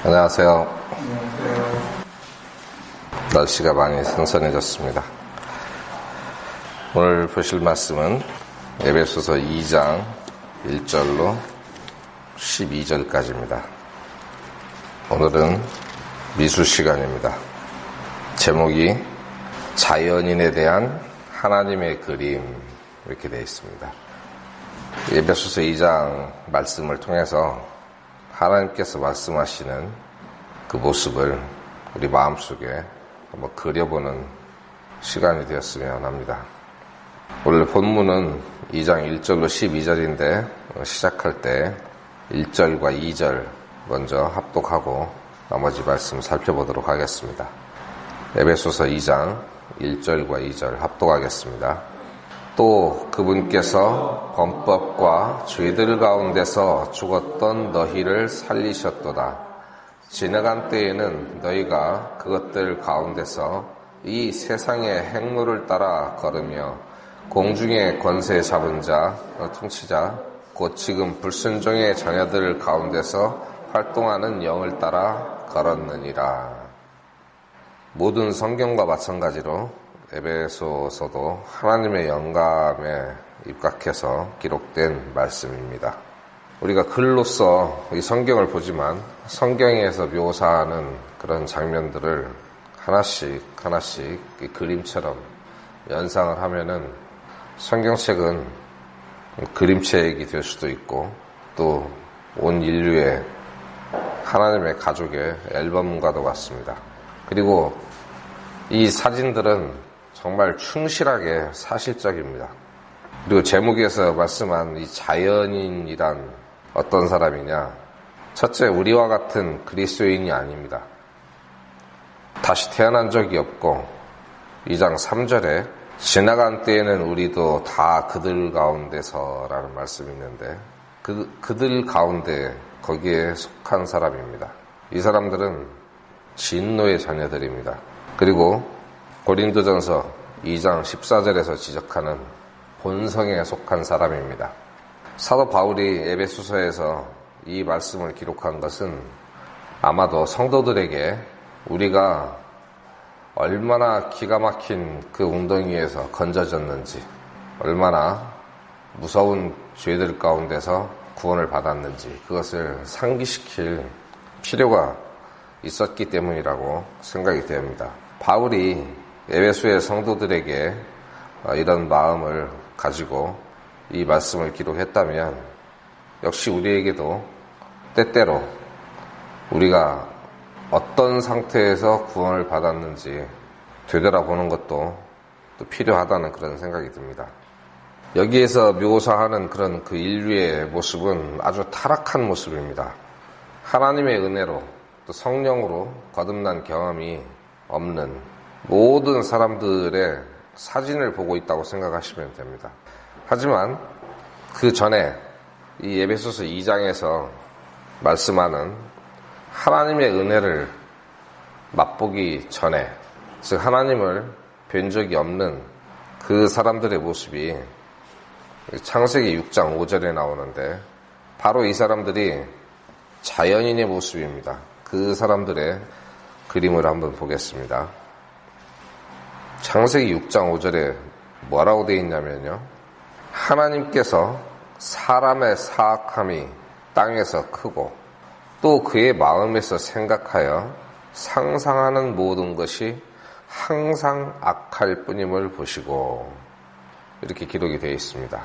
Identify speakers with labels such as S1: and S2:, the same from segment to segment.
S1: 안녕하세요. 날씨가 많이 선선해졌습니다. 오늘 보실 말씀은 에베소서 2장 1절로 12절까지입니다. 오늘은 미술 시간입니다. 제목이 자연인에 대한 하나님의 그림 이렇게 되어 있습니다. 에베소서 2장 말씀을 통해서 하나님께서 말씀하시는 그 모습을 우리 마음속에 한번 그려보는 시간이 되었으면 합니다. 원래 본문은 2장 1절로 12절인데 시작할 때 1절과 2절 먼저 합독하고 나머지 말씀 살펴보도록 하겠습니다. 에베소서 2장 1절과 2절 합독하겠습니다. 또 그분께서 범법과 죄들 가운데서 죽었던 너희를 살리셨도다. 지나간 때에는 너희가 그것들 가운데서 이 세상의 행로를 따라 걸으며 공중의 권세 잡은 자, 통치자, 곧 지금 불순종의 자녀들 가운데서 활동하는 영을 따라 걸었느니라. 모든 성경과 마찬가지로 에베소서도 하나님의 영감에 입각해서 기록된 말씀입니다. 우리가 글로써 이 성경을 보지만 성경에서 묘사하는 그런 장면들을 하나씩 이 그림처럼 연상을 하면은 성경책은 그림책이 될 수도 있고 또 온 인류의 하나님의 가족의 앨범과도 같습니다. 그리고 이 사진들은 정말 충실하게 사실적입니다. 그리고 제목에서 말씀한 이 자연인이란 어떤 사람이냐? 첫째, 우리와 같은 그리스도인이 아닙니다. 다시 태어난 적이 없고 2장 3절에 지나간 때에는 우리도 다 그들 가운데서라는 말씀이 있는데 그들 가운데 거기에 속한 사람입니다. 이 사람들은 진노의 자녀들입니다. 그리고 고린도전서 2장 14절에서 지적하는 본성에 속한 사람입니다. 사도 바울이 에베소서에서 이 말씀을 기록한 것은 아마도 성도들에게 우리가 얼마나 기가 막힌 그 웅덩이에서 건져졌는지, 얼마나 무서운 죄들 가운데서 구원을 받았는지 그것을 상기시킬 필요가 있었기 때문이라고 생각이 됩니다. 바울이 에베소의 성도들에게 이런 마음을 가지고 이 말씀을 기록했다면 역시 우리에게도 때때로 우리가 어떤 상태에서 구원을 받았는지 되돌아보는 것도 또 필요하다는 그런 생각이 듭니다. 여기에서 묘사하는 그런 그 인류의 모습은 아주 타락한 모습입니다. 하나님의 은혜로 또 성령으로 거듭난 경험이 없는 모든 사람들의 사진을 보고 있다고 생각하시면 됩니다. 하지만 그 전에 이 에베소서 2장에서 말씀하는 하나님의 은혜를 맛보기 전에, 즉 하나님을 뵌 적이 없는 그 사람들의 모습이 창세기 6장 5절에 나오는데 바로 이 사람들이 자연인의 모습입니다. 그 사람들의 그림을 한번 보겠습니다. 창세기 6장 5절에 뭐라고 되어 있냐면요. 하나님께서 사람의 사악함이 땅에서 크고 또 그의 마음에서 생각하여 상상하는 모든 것이 항상 악할 뿐임을 보시고, 이렇게 기록이 되어 있습니다.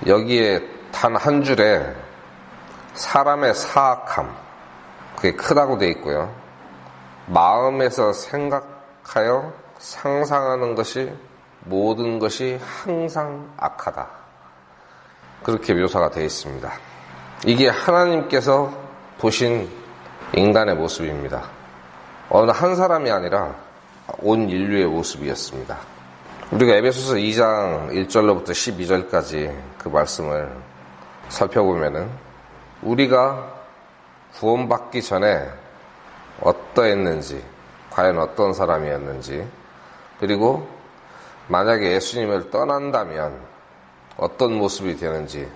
S1: 여기에 단 한 줄에 사람의 사악함, 그게 크다고 되어 있고요. 마음에서 생각하여 상상하는 것이 모든 것이 항상 악하다. 그렇게 묘사가 되어 있습니다. 이게 하나님께서 보신 인간의 모습입니다. 어느 한 사람이 아니라 온 인류의 모습이었습니다. 우리가 에베소서 2장 1절로부터 12절까지 그 말씀을 살펴보면은 우리가 구원받기 전에 어떠했는지, 과연 어떤 사람이었는지, 그리고 만약에 예수님을 떠난다면 어떤 모습이 되는지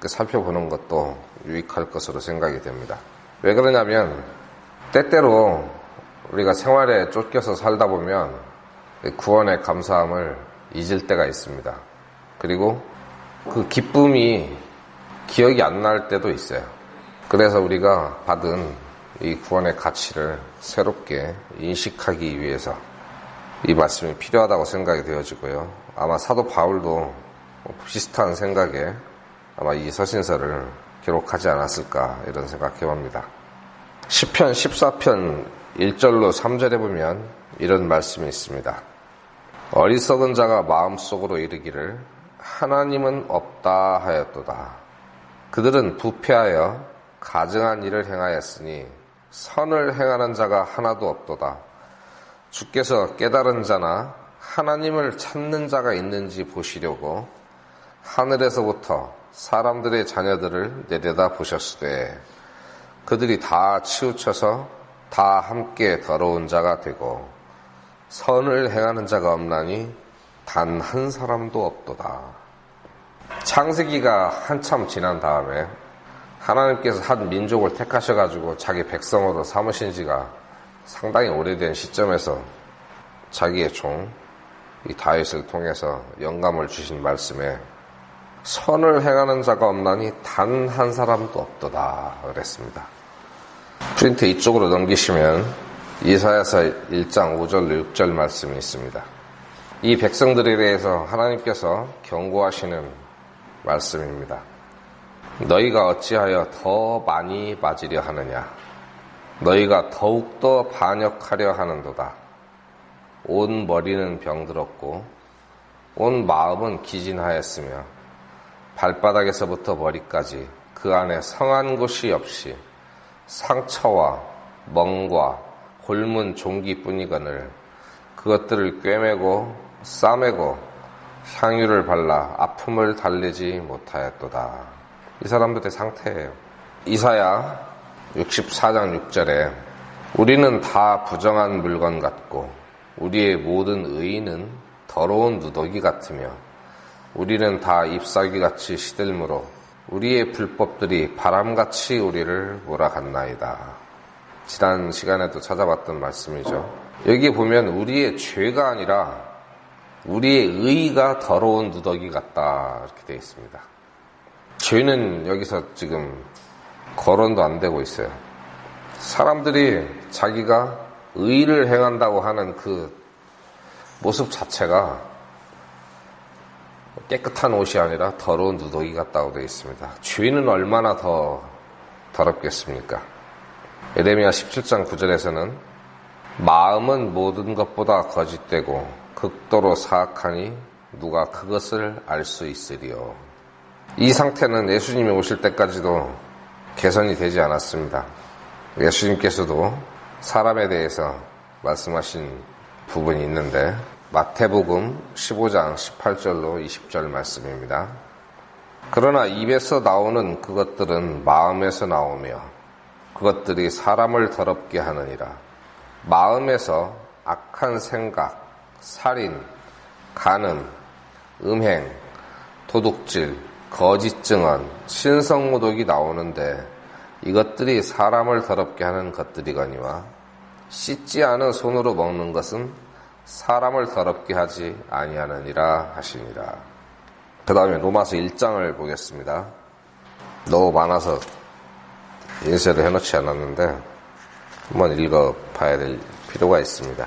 S1: 살펴보는 것도 유익할 것으로 생각이 됩니다. 왜 그러냐면 때때로 우리가 생활에 쫓겨서 살다 보면 구원의 감사함을 잊을 때가 있습니다. 그리고 그 기쁨이 기억이 안 날 때도 있어요. 그래서 우리가 받은 이 구원의 가치를 새롭게 인식하기 위해서 이 말씀이 필요하다고 생각이 되어지고요. 아마 사도 바울도 비슷한 생각에 아마 이 서신서를 기록하지 않았을까 이런 생각해봅니다. 시편 14편 1절로 3절에 보면 이런 말씀이 있습니다. 어리석은 자가 마음속으로 이르기를 하나님은 없다 하였도다. 그들은 부패하여 가증한 일을 행하였으니 선을 행하는 자가 하나도 없도다. 주께서 깨달은 자나 하나님을 찾는 자가 있는지 보시려고 하늘에서부터 사람들의 자녀들을 내려다 보셨으되 그들이 다 치우쳐서 다 함께 더러운 자가 되고 선을 행하는 자가 없나니 단 한 사람도 없도다. 창세기가 한참 지난 다음에 하나님께서 한 민족을 택하셔가지고 자기 백성으로 삼으신 지가 상당히 오래된 시점에서 자기의 종 이 다윗을 통해서 영감을 주신 말씀에 선을 행하는 자가 없나니 단 한 사람도 없도다 그랬습니다. 프린트 이쪽으로 넘기시면 이사야서 1장 5절 6절 말씀이 있습니다. 이 백성들에 대해서 하나님께서 경고하시는 말씀입니다. 너희가 어찌하여 더 많이 맞으려 하느냐? 너희가 더욱더 반역하려 하는도다. 온 머리는 병들었고 온 마음은 기진하였으며 발바닥에서부터 머리까지 그 안에 성한 곳이 없이 상처와 멍과 곪은 종기뿐이거늘 그것들을 꿰매고 싸매고 향유를 발라 아픔을 달래지 못하였도다. 이 사람들의 상태예요. 이사야 64장 6절에 우리는 다 부정한 물건 같고 우리의 모든 의인은 더러운 누더기 같으며 우리는 다 잎사귀같이 시들므로 우리의 불법들이 바람같이 우리를 몰아갔나이다. 지난 시간에도 찾아봤던 말씀이죠. 여기 보면 우리의 죄가 아니라 우리의 의가 더러운 누더기 같다 이렇게 되어 있습니다. 죄는 여기서 지금 거론도 안 되고 있어요. 사람들이 자기가 의를 행한다고 하는 그 모습 자체가 깨끗한 옷이 아니라 더러운 누더기 같다고 되어 있습니다. 죄는 얼마나 더 더럽겠습니까? 에레미야 17장 9절에서는 마음은 모든 것보다 거짓되고 극도로 사악하니 누가 그것을 알 수 있으리요. 이 상태는 예수님이 오실 때까지도 개선이 되지 않았습니다. 예수님께서도 사람에 대해서 말씀하신 부분이 있는데 마태복음 15장 18절로 20절 말씀입니다. 그러나 입에서 나오는 그것들은 마음에서 나오며 그것들이 사람을 더럽게 하느니라. 마음에서 악한 생각, 살인, 간음, 음행, 도둑질, 거짓 증언, 신성모독이 나오는데 이것들이 사람을 더럽게 하는 것들이거니와 씻지 않은 손으로 먹는 것은 사람을 더럽게 하지 아니하느니라 하시니라. 그 다음에 로마서 1장을 보겠습니다. 너무 많아서 인쇄를 해놓지 않았는데 한번 읽어봐야 될 필요가 있습니다.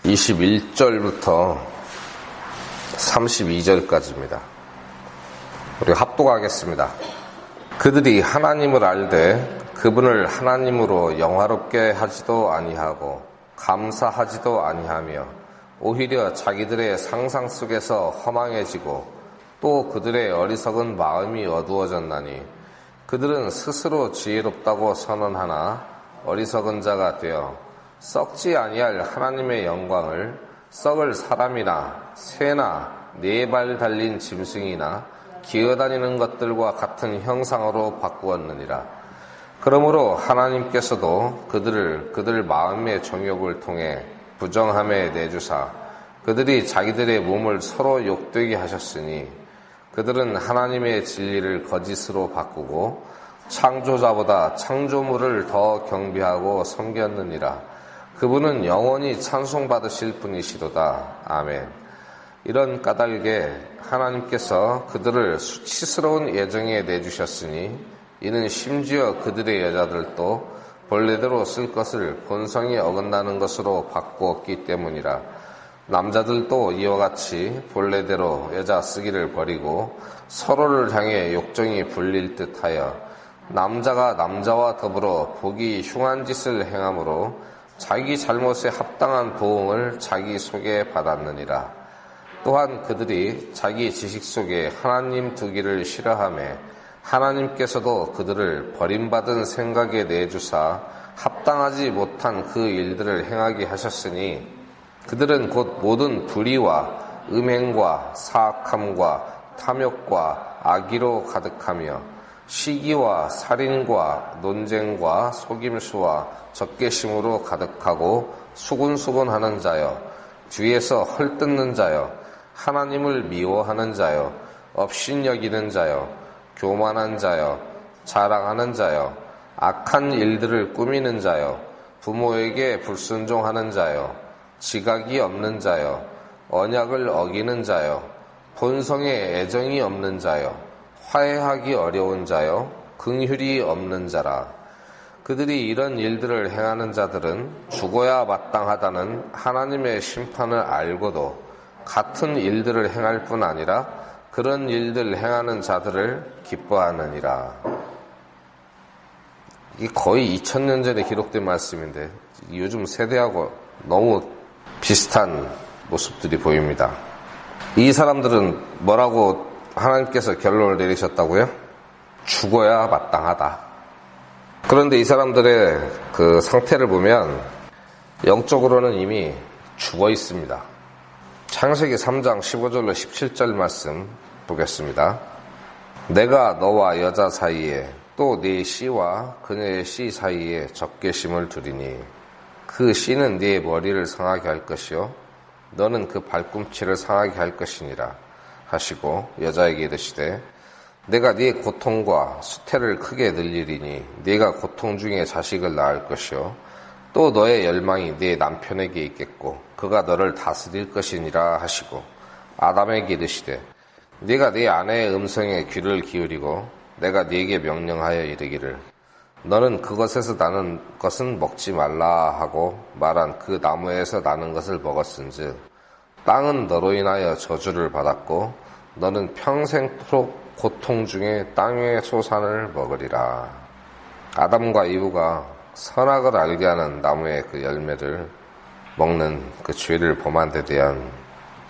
S1: 21절부터 32절까지입니다. 우리 합독하겠습니다. 그들이 하나님을 알되 그분을 하나님으로 영화롭게 하지도 아니하고 감사하지도 아니하며 오히려 자기들의 상상 속에서 허망해지고 또 그들의 어리석은 마음이 어두워졌나니 그들은 스스로 지혜롭다고 선언하나 어리석은 자가 되어 썩지 아니할 하나님의 영광을 썩을 사람이나 새나 네 발 달린 짐승이나 기어다니는 것들과 같은 형상으로 바꾸었느니라. 그러므로 하나님께서도 그들 마음의 정욕을 통해 부정함에 내주사 그들이 자기들의 몸을 서로 욕되게 하셨으니 그들은 하나님의 진리를 거짓으로 바꾸고 창조자보다 창조물을 더 경배하고 섬겼느니라. 그분은 영원히 찬송받으실 분이시도다. 아멘. 이런 까닭에 하나님께서 그들을 수치스러운 예정에 내주셨으니 이는 심지어 그들의 여자들도 본래대로 쓸 것을 본성에 어긋나는 것으로 바꾸었기 때문이라. 남자들도 이와 같이 본래대로 여자 쓰기를 버리고 서로를 향해 욕정이 불릴 듯하여 남자가 남자와 더불어 보기 흉한 짓을 행함으로 자기 잘못에 합당한 보응을 자기 속에 받았느니라. 또한 그들이 자기 지식 속에 하나님 두기를 싫어하며 하나님께서도 그들을 버림받은 생각에 내주사 합당하지 못한 그 일들을 행하게 하셨으니 그들은 곧 모든 불의와 음행과 사악함과 탐욕과 악의로 가득하며 시기와 살인과 논쟁과 속임수와 적개심으로 가득하고 수군수군하는 자여, 뒤에서 헐뜯는 자여, 하나님을 미워하는 자여, 업신여기는 자여, 교만한 자여, 자랑하는 자여, 악한 일들을 꾸미는 자여, 부모에게 불순종하는 자여, 지각이 없는 자여, 언약을 어기는 자여, 본성에 애정이 없는 자여, 화해하기 어려운 자여, 긍휼이 없는 자라. 그들이 이런 일들을 행하는 자들은 죽어야 마땅하다는 하나님의 심판을 알고도 같은 일들을 행할 뿐 아니라 그런 일들 행하는 자들을 기뻐하느니라. 이게 거의 2000년 전에 기록된 말씀인데 요즘 세대하고 너무 비슷한 모습들이 보입니다. 이 사람들은 뭐라고 하나님께서 결론을 내리셨다고요? 죽어야 마땅하다. 그런데 이 사람들의 그 상태를 보면 영적으로는 이미 죽어 있습니다. 창세기 3장 15절로 17절 말씀 보겠습니다. 내가 너와 여자 사이에 또 네 씨와 그녀의 씨 사이에 적개심을 두리니 그 씨는 네 머리를 상하게 할 것이요 너는 그 발꿈치를 상하게 할 것이니라 하시고 여자에게 이르시되 내가 네 고통과 수태를 크게 늘리리니 네가 고통 중에 자식을 낳을 것이요 또 너의 열망이 네 남편에게 있겠고 그가 너를 다스릴 것이니라 하시고 아담에게 이르시되 네가 네 아내의 음성에 귀를 기울이고 내가 네게 명령하여 이르기를 너는 그것에서 나는 것은 먹지 말라 하고 말한 그 나무에서 나는 것을 먹었은즉 땅은 너로 인하여 저주를 받았고 너는 평생토록 고통 중에 땅의 소산을 먹으리라. 아담과 이브가 선악을 알게 하는 나무의 그 열매를 먹는 그 죄를 범한 데 대한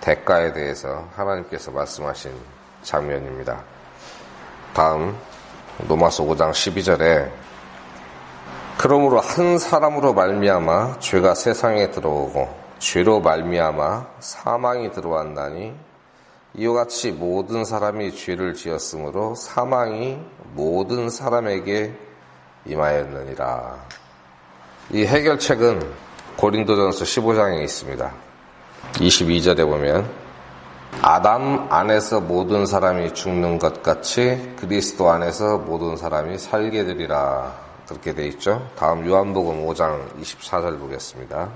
S1: 대가에 대해서 하나님께서 말씀하신 장면입니다. 다음 로마서 5장 12절에 그러므로 한 사람으로 말미암아 죄가 세상에 들어오고 죄로 말미암아 사망이 들어왔나니 이와 같이 모든 사람이 죄를 지었으므로 사망이 모든 사람에게 임하였느니라. 이 해결책은 고린도전서 15장에 있습니다. 22절에 보면 아담 안에서 모든 사람이 죽는 것 같이 그리스도 안에서 모든 사람이 살게 되리라. 그렇게 돼 있죠. 다음 요한복음 5장 24절 보겠습니다.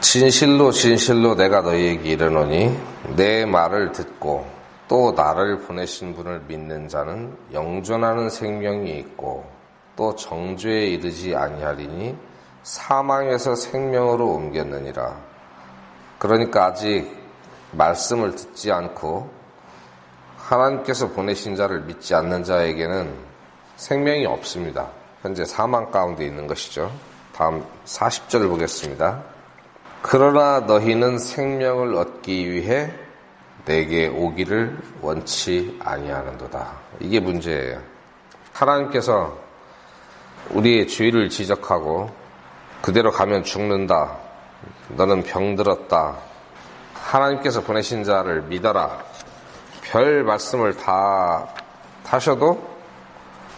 S1: 진실로 진실로 내가 너희에게 이르노니 내 말을 듣고 또 나를 보내신 분을 믿는 자는 영존하는 생명이 있고 또 정죄에 이르지 아니하리니 사망에서 생명으로 옮겼느니라. 그러니까 아직 말씀을 듣지 않고 하나님께서 보내신 자를 믿지 않는 자에게는 생명이 없습니다. 현재 사망 가운데 있는 것이죠. 다음 40절을 보겠습니다. 그러나 너희는 생명을 얻기 위해 내게 오기를 원치 아니하는도다. 이게 문제예요. 하나님께서 우리의 죄를 지적하고 그대로 가면 죽는다. 너는 병들었다. 하나님께서 보내신 자를 믿어라. 별 말씀을 다 하셔도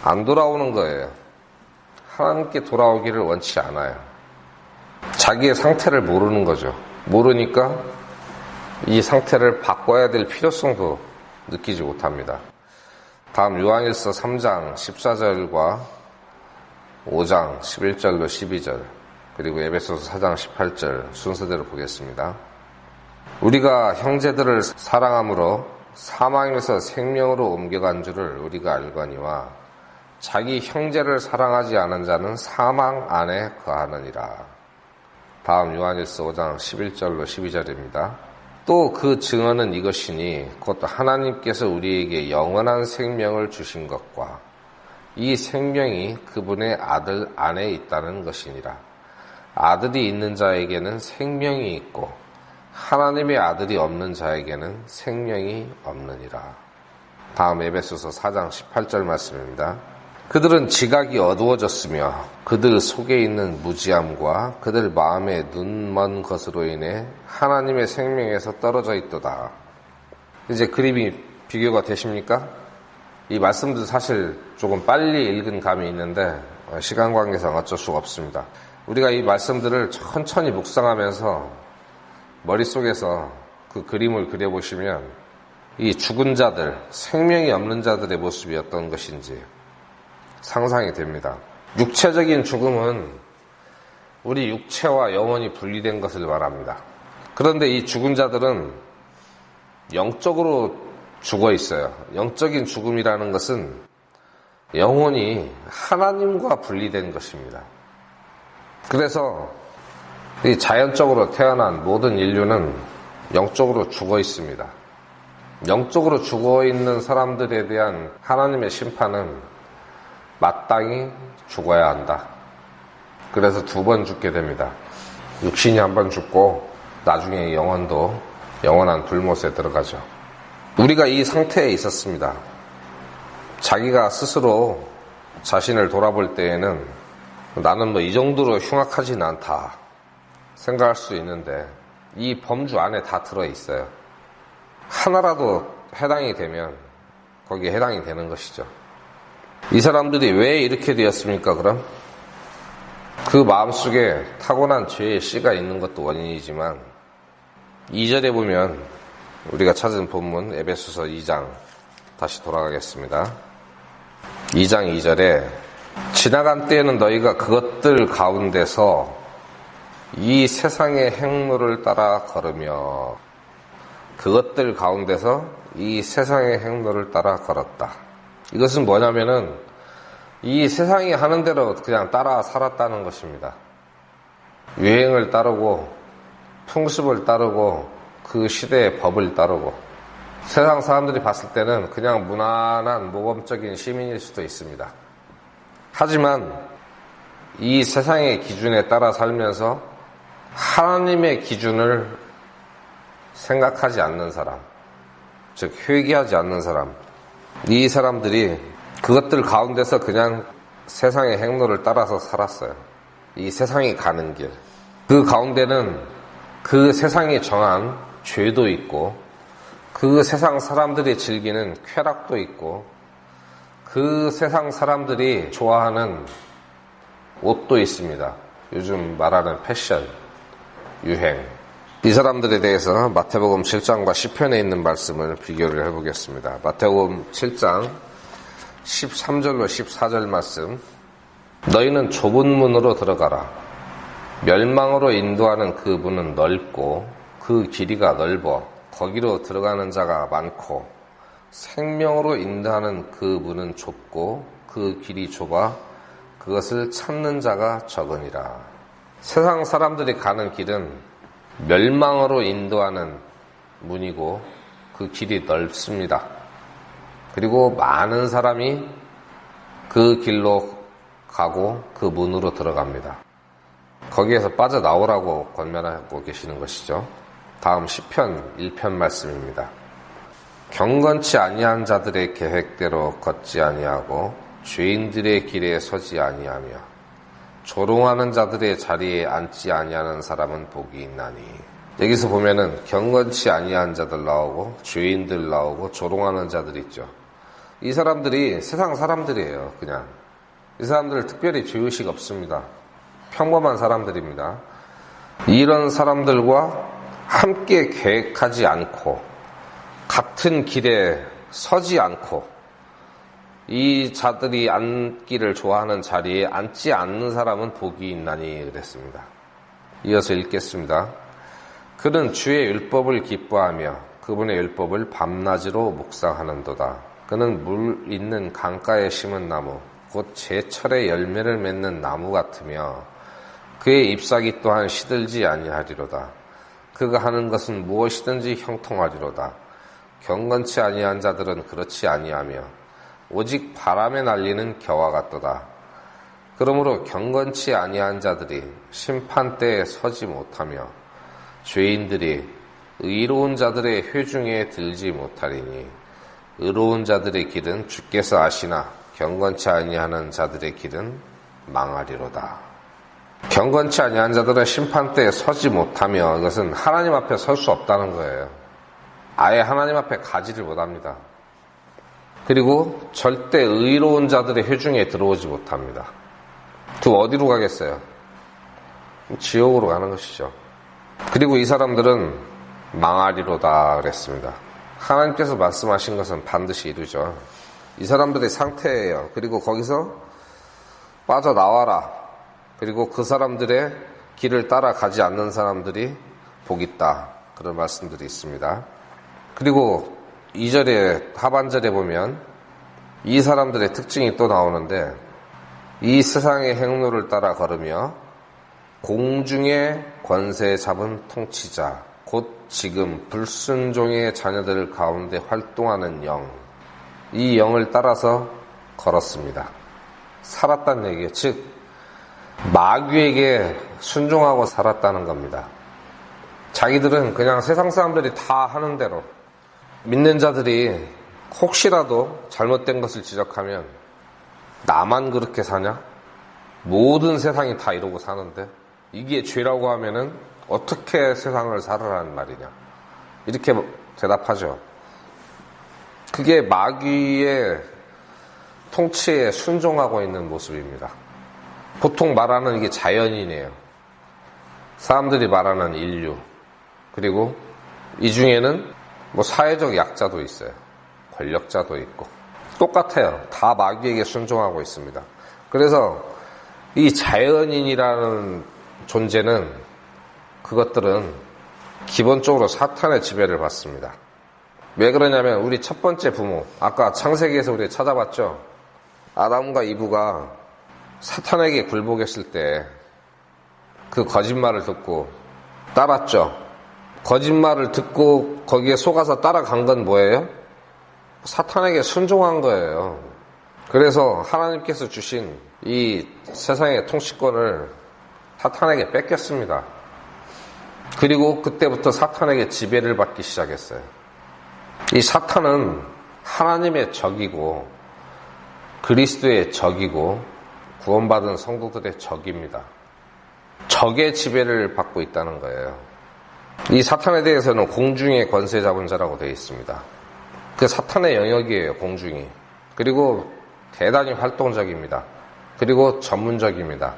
S1: 안 돌아오는 거예요. 하나님께 돌아오기를 원치 않아요. 자기의 상태를 모르는 거죠. 모르니까 이 상태를 바꿔야 될 필요성도 느끼지 못합니다. 다음 요한일서 3장 14절과 5장 11절로 12절 그리고 에베소서 4장 18절 순서대로 보겠습니다. 우리가 형제들을 사랑함으로 사망에서 생명으로 옮겨간 줄을 우리가 알거니와 자기 형제를 사랑하지 않은 자는 사망 안에 거하느니라. 다음 요한일서 5장 11절로 12절입니다. 또 그 증언은 이것이니 곧 하나님께서 우리에게 영원한 생명을 주신 것과 이 생명이 그분의 아들 안에 있다는 것이니라. 아들이 있는 자에게는 생명이 있고 하나님의 아들이 없는 자에게는 생명이 없느니라. 다음 에베소서 4장 18절 말씀입니다. 그들은 지각이 어두워졌으며 그들 속에 있는 무지함과 그들 마음의 눈먼 것으로 인해 하나님의 생명에서 떨어져 있도다. 이제 그림이 비교가 되십니까? 이 말씀도 사실 조금 빨리 읽은 감이 있는데 시간 관계상 어쩔 수가 없습니다. 우리가 이 말씀들을 천천히 묵상하면서 머릿속에서 그 그림을 그려보시면 이 죽은 자들, 생명이 없는 자들의 모습이 어떤 것인지 상상이 됩니다. 육체적인 죽음은 우리 육체와 영혼이 분리된 것을 말합니다. 그런데 이 죽은 자들은 영적으로 죽어 있어요. 영적인 죽음이라는 것은 영혼이 하나님과 분리된 것입니다. 그래서 이 자연적으로 태어난 모든 인류는 영적으로 죽어 있습니다. 영적으로 죽어 있는 사람들에 대한 하나님의 심판은 마땅히 죽어야 한다. 그래서 2번 죽게 됩니다. 육신이 한 번 죽고 나중에 영혼도 영원한 불못에 들어가죠. 우리가 이 상태에 있었습니다. 자기가 스스로 자신을 돌아볼 때에는 나는 이 정도로 흉악하진 않다 생각할 수 있는데 이 범주 안에 다 들어있어요. 하나라도 해당이 되면 거기에 해당이 되는 것이죠. 이 사람들이 왜 이렇게 되었습니까? 그럼 그 마음속에 타고난 죄의 씨가 있는 것도 원인이지만 2절에 보면 우리가 찾은 본문 에베소서 2장 다시 돌아가겠습니다. 2장 2절에 지나간 때에는 너희가 그것들 가운데서 이 세상의 행로를 따라 걸으며 그것들 가운데서 이 세상의 행로를 따라 걸었다. 이것은 뭐냐면은 이 세상이 하는 대로 그냥 따라 살았다는 것입니다. 유행을 따르고 풍습을 따르고 그 시대의 법을 따르고 세상 사람들이 봤을 때는 그냥 무난한 모범적인 시민일 수도 있습니다. 하지만 이 세상의 기준에 따라 살면서 하나님의 기준을 생각하지 않는 사람, 즉 회개하지 않는 사람, 이 사람들이 그것들 가운데서 그냥 세상의 행로를 따라서 살았어요. 이 세상이 가는 길. 그 가운데는 그 세상이 정한 죄도 있고 그 세상 사람들이 즐기는 쾌락도 있고 그 세상 사람들이 좋아하는 옷도 있습니다. 요즘 말하는 패션, 유행. 이 사람들에 대해서 마태복음 7장과 시편에 있는 말씀을 비교를 해보겠습니다. 마태복음 7장 13절로 14절 말씀. 너희는 좁은 문으로 들어가라. 멸망으로 인도하는 그 문은 넓고 그 길이가 넓어 거기로 들어가는 자가 많고 생명으로 인도하는 그 문은 좁고 그 길이 좁아 그것을 찾는 자가 적으니라. 세상 사람들이 가는 길은 멸망으로 인도하는 문이고 그 길이 넓습니다. 그리고 많은 사람이 그 길로 가고 그 문으로 들어갑니다. 거기에서 빠져나오라고 권면하고 계시는 것이죠. 다음 시편 1편 말씀입니다. 경건치 아니한 자들의 계획대로 걷지 아니하고 죄인들의 길에 서지 아니하며 조롱하는 자들의 자리에 앉지 아니하는 사람은 복이 있나니. 여기서 보면은 경건치 아니한 자들 나오고 죄인들 나오고 조롱하는 자들 있죠. 이 사람들이 세상 사람들이에요. 그냥 이 사람들 특별히 죄의식 없습니다. 평범한 사람들입니다. 이런 사람들과 함께 계획하지 않고 같은 길에 서지 않고 이 자들이 앉기를 좋아하는 자리에 앉지 않는 사람은 복이 있나니 그랬습니다. 이어서 읽겠습니다. 그는 주의 율법을 기뻐하며 그분의 율법을 밤낮으로 묵상하는도다. 그는 물 있는 강가에 심은 나무 곧 제철에 열매를 맺는 나무 같으며 그의 잎사귀 또한 시들지 아니하리로다. 그가 하는 것은 무엇이든지 형통하리로다. 경건치 아니한 자들은 그렇지 아니하며 오직 바람에 날리는 겨와 같도다. 그러므로 경건치 아니한 자들이 심판대에 서지 못하며 죄인들이 의로운 자들의 회중에 들지 못하리니 의로운 자들의 길은 주께서 아시나 경건치 아니하는 자들의 길은 망하리로다. 경건치 아니한 자들은 심판대에 서지 못하며 이것은 하나님 앞에 설 수 없다는 거예요. 아예 하나님 앞에 가지를 못합니다. 그리고 절대 의로운 자들의 회중에 들어오지 못합니다. 그럼 어디로 가겠어요? 지옥으로 가는 것이죠. 그리고 이 사람들은 망하리로다 그랬습니다. 하나님께서 말씀하신 것은 반드시 이루죠. 이 사람들의 상태예요. 그리고 거기서 빠져나와라. 그리고 그 사람들의 길을 따라가지 않는 사람들이 복 있다. 그런 말씀들이 있습니다. 그리고 2절에 하반절에 보면 이 사람들의 특징이 또 나오는데 이 세상의 행로를 따라 걸으며 공중의 권세 잡은 통치자 곧 지금 불순종의 자녀들 가운데 활동하는 영, 이 영을 따라서 걸었습니다. 살았다는 얘기예요. 즉 마귀에게 순종하고 살았다는 겁니다. 자기들은 그냥 세상 사람들이 다 하는 대로, 믿는 자들이 혹시라도 잘못된 것을 지적하면 나만 그렇게 사냐? 모든 세상이 다 이러고 사는데 이게 죄라고 하면은 어떻게 세상을 살아라는 말이냐? 이렇게 대답하죠. 그게 마귀의 통치에 순종하고 있는 모습입니다. 보통 말하는 이게 자연인이에요. 사람들이 말하는 인류. 그리고 이 중에는 뭐 사회적 약자도 있어요. 권력자도 있고. 똑같아요. 다 마귀에게 순종하고 있습니다. 그래서 이 자연인이라는 존재는, 그것들은 기본적으로 사탄의 지배를 받습니다. 왜 그러냐면 우리 첫 번째 부모, 아까 창세기에서 우리 찾아봤죠. 아담과 이브가 사탄에게 굴복했을 때 그 거짓말을 듣고 따랐죠. 거짓말을 듣고 거기에 속아서 따라간 건 뭐예요? 사탄에게 순종한 거예요. 그래서 하나님께서 주신 이 세상의 통치권을 사탄에게 뺏겼습니다. 그리고 그때부터 사탄에게 지배를 받기 시작했어요. 이 사탄은 하나님의 적이고 그리스도의 적이고 구원받은 성도들의 적입니다. 적의 지배를 받고 있다는 거예요. 이 사탄에 대해서는 공중의 권세 잡은 자라고 되어 있습니다. 그 사탄의 영역이에요, 공중이. 그리고 대단히 활동적입니다. 그리고 전문적입니다.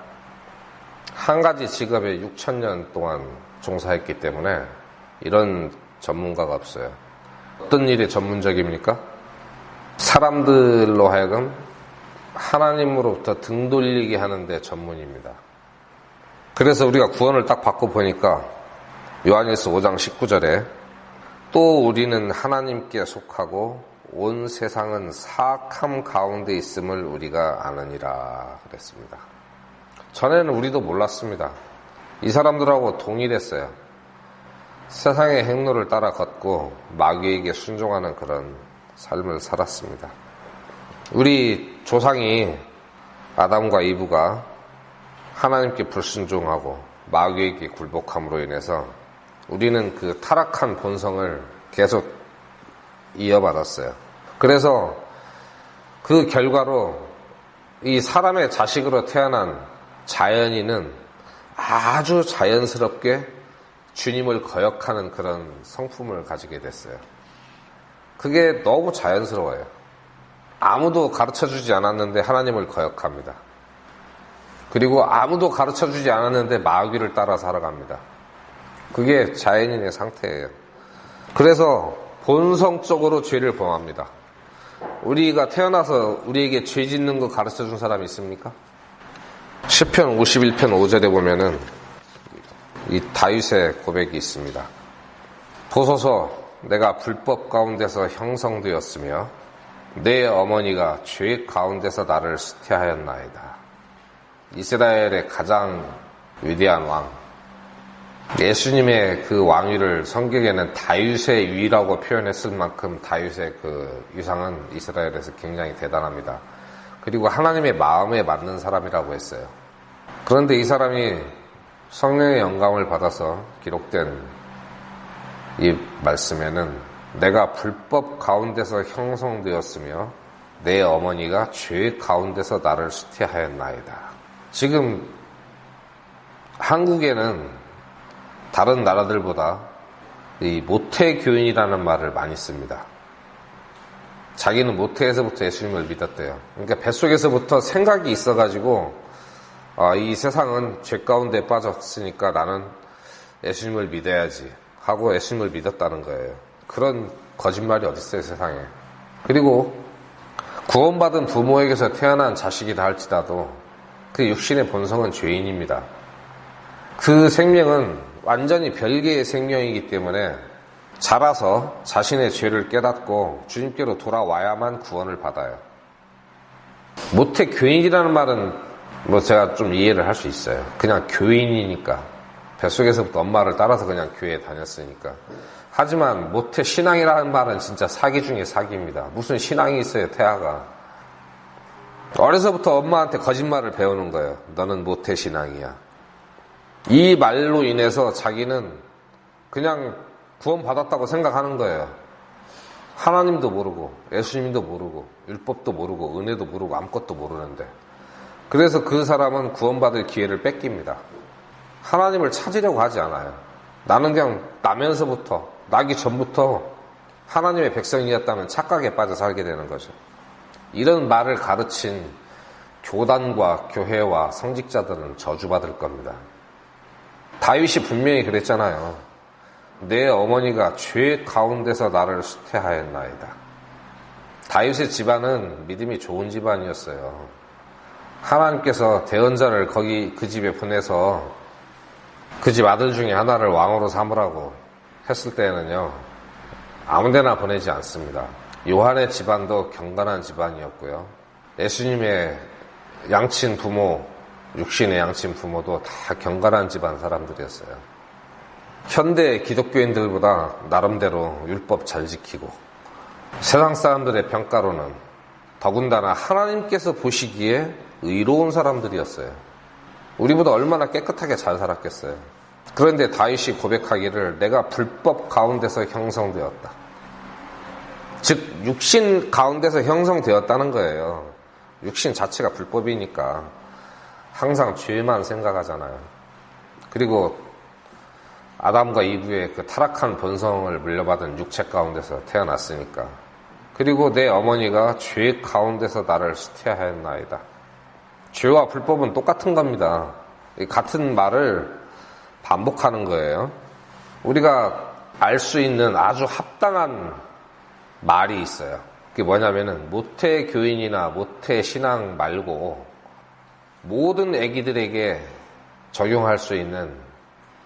S1: 한 가지 직업에 6,000년 동안 종사했기 때문에 이런 전문가가 없어요. 어떤 일에 전문적입니까? 사람들로 하여금 하나님으로부터 등 돌리게 하는데 전문입니다. 그래서 우리가 구원을 딱 받고 보니까 요한일서 5장 19절에 또 우리는 하나님께 속하고 온 세상은 사악함 가운데 있음을 우리가 아느니라 그랬습니다. 전에는 우리도 몰랐습니다. 이 사람들하고 동일했어요. 세상의 행로를 따라 걷고 마귀에게 순종하는 그런 삶을 살았습니다. 우리 조상이 아담과 이브가 하나님께 불순종하고 마귀에게 굴복함으로 인해서 우리는 그 타락한 본성을 계속 이어받았어요. 그래서 그 결과로 이 사람의 자식으로 태어난 자연인은 아주 자연스럽게 주님을 거역하는 그런 성품을 가지게 됐어요. 그게 너무 자연스러워요. 아무도 가르쳐주지 않았는데 하나님을 거역합니다. 그리고 아무도 가르쳐주지 않았는데 마귀를 따라 살아갑니다. 그게 자연인의 상태예요. 그래서 본성적으로 죄를 범합니다. 우리가 태어나서 우리에게 죄 짓는 거 가르쳐 준 사람이 있습니까? 시편 51편 5절에 보면은 이 다윗의 고백이 있습니다. 보소서 내가 불법 가운데서 형성되었으며 내 어머니가 죄 가운데서 나를 수태하였나이다. 이스라엘의 가장 위대한 왕, 예수님의 그 왕위를 성경에는 다윗의 위라고 표현했을 만큼 다윗의 그 위상은 이스라엘에서 굉장히 대단합니다. 그리고 하나님의 마음에 맞는 사람이라고 했어요. 그런데 이 사람이 성령의 영감을 받아서 기록된 이 말씀에는 내가 불법 가운데서 형성되었으며 내 어머니가 죄 가운데서 나를 수태하였나이다. 지금 한국에는 다른 나라들보다 이 모태교인이라는 말을 많이 씁니다. 자기는 모태에서부터 예수님을 믿었대요. 그러니까 뱃속에서부터 생각이 있어가지고 이 세상은 죄 가운데 빠졌으니까 나는 예수님을 믿어야지 하고 예수님을 믿었다는 거예요. 그런 거짓말이 어딨어요, 세상에. 그리고 구원받은 부모에게서 태어난 자식이라 할지라도 그 육신의 본성은 죄인입니다. 그 생명은 완전히 별개의 생명이기 때문에 자라서 자신의 죄를 깨닫고 주님께로 돌아와야만 구원을 받아요. 모태 교인이라는 말은 제가 좀 이해를 할 수 있어요. 그냥 교인이니까. 뱃속에서부터 엄마를 따라서 그냥 교회에 다녔으니까. 하지만 모태 신앙이라는 말은 진짜 사기 중에 사기입니다. 무슨 신앙이 있어요, 태아가. 어려서부터 엄마한테 거짓말을 배우는 거예요. 너는 모태 신앙이야. 이 말로 인해서 자기는 그냥 구원받았다고 생각하는 거예요. 하나님도 모르고 예수님도 모르고 율법도 모르고 은혜도 모르고 아무것도 모르는데, 그래서 그 사람은 구원받을 기회를 뺏깁니다. 하나님을 찾으려고 하지 않아요. 나는 그냥 나면서부터, 나기 전부터 하나님의 백성이었다는 착각에 빠져 살게 되는 거죠. 이런 말을 가르친 교단과 교회와 성직자들은 저주받을 겁니다. 다윗이 분명히 그랬잖아요. 내 어머니가 죄 가운데서 나를 수태하였나이다. 다윗의 집안은 믿음이 좋은 집안이었어요. 하나님께서 대언자를 그 집에 보내서 그 집 아들 중에 하나를 왕으로 삼으라고 했을 때에는요, 아무데나 보내지 않습니다. 요한의 집안도 경건한 집안이었고요. 예수님의 양친 부모, 육신의 양친 부모도 다 경건한 집안 사람들이었어요. 현대 기독교인들보다 나름대로 율법 잘 지키고 세상 사람들의 평가로는 더군다나 하나님께서 보시기에 의로운 사람들이었어요. 우리보다 얼마나 깨끗하게 잘 살았겠어요. 그런데 다윗이 고백하기를 내가 불법 가운데서 형성되었다. 즉 육신 가운데서 형성되었다는 거예요. 육신 자체가 불법이니까 항상 죄만 생각하잖아요. 그리고 아담과 이브의 그 타락한 본성을 물려받은 육체 가운데서 태어났으니까. 그리고 내 어머니가 죄 가운데서 나를 수태하였나이다. 죄와 불법은 똑같은 겁니다. 같은 말을 반복하는 거예요. 우리가 알 수 있는 아주 합당한 말이 있어요. 그게 뭐냐면은 모태 교인이나 모태 신앙 말고 모든 애기들에게 적용할 수 있는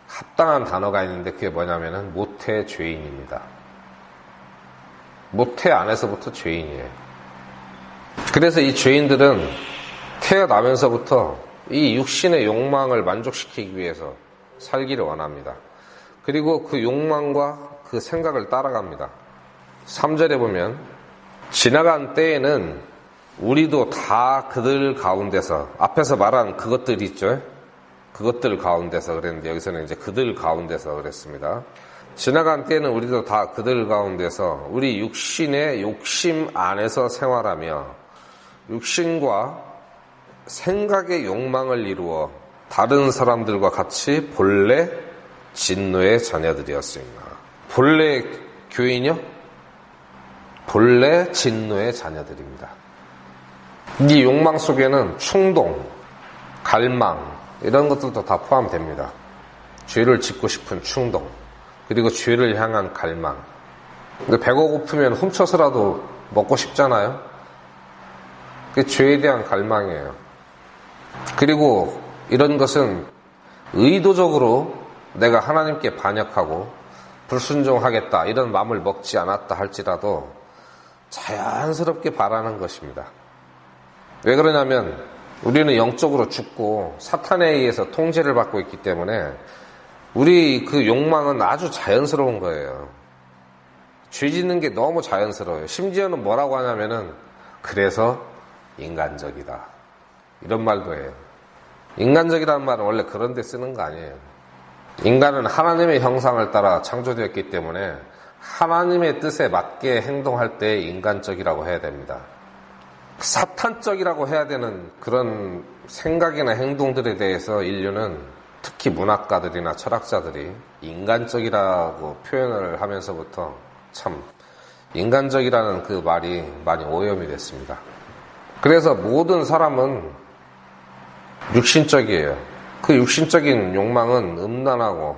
S1: 합당한 단어가 있는데 그게 뭐냐면은 모태 죄인입니다. 모태 안에서부터 죄인이에요. 그래서 이 죄인들은 태어나면서부터 이 육신의 욕망을 만족시키기 위해서 살기를 원합니다. 그리고 그 욕망과 그 생각을 따라갑니다. 3절에 보면 지나간 때에는 우리도 다 그들 가운데서, 앞에서 말한 그것들 있죠? 그것들 가운데서 그랬는데 여기서는 이제 그들 가운데서 그랬습니다. 지나간 때에는 우리도 다 그들 가운데서 우리 육신의 욕심 안에서 생활하며 육신과 생각의 욕망을 이루어 다른 사람들과 같이 본래 진노의 자녀들이었습니다. 본래 교인이요? 본래 진노의 자녀들입니다. 이 욕망 속에는 충동, 갈망 이런 것들도 다 포함됩니다. 죄를 짓고 싶은 충동, 그리고 죄를 향한 갈망. 배가 고프면 훔쳐서라도 먹고 싶잖아요. 그게 죄에 대한 갈망이에요. 그리고 이런 것은 의도적으로 내가 하나님께 반역하고 불순종하겠다 이런 마음을 먹지 않았다 할지라도 자연스럽게 바라는 것입니다. 왜 그러냐면 우리는 영적으로 죽고 사탄에 의해서 통제를 받고 있기 때문에 우리 그 욕망은 아주 자연스러운 거예요. 죄 짓는 게 너무 자연스러워요. 심지어는 뭐라고 하냐면은 그래서 인간적이다 이런 말도 해요. 인간적이라는 말은 원래 그런 데 쓰는 거 아니에요. 인간은 하나님의 형상을 따라 창조되었기 때문에 하나님의 뜻에 맞게 행동할 때 인간적이라고 해야 됩니다. 사탄적이라고 해야 되는 그런 생각이나 행동들에 대해서 인류는 특히 문학가들이나 철학자들이 인간적이라고 표현을 하면서부터 참 인간적이라는 그 말이 많이 오염이 됐습니다. 그래서 모든 사람은 육신적이에요. 그 육신적인 욕망은 음란하고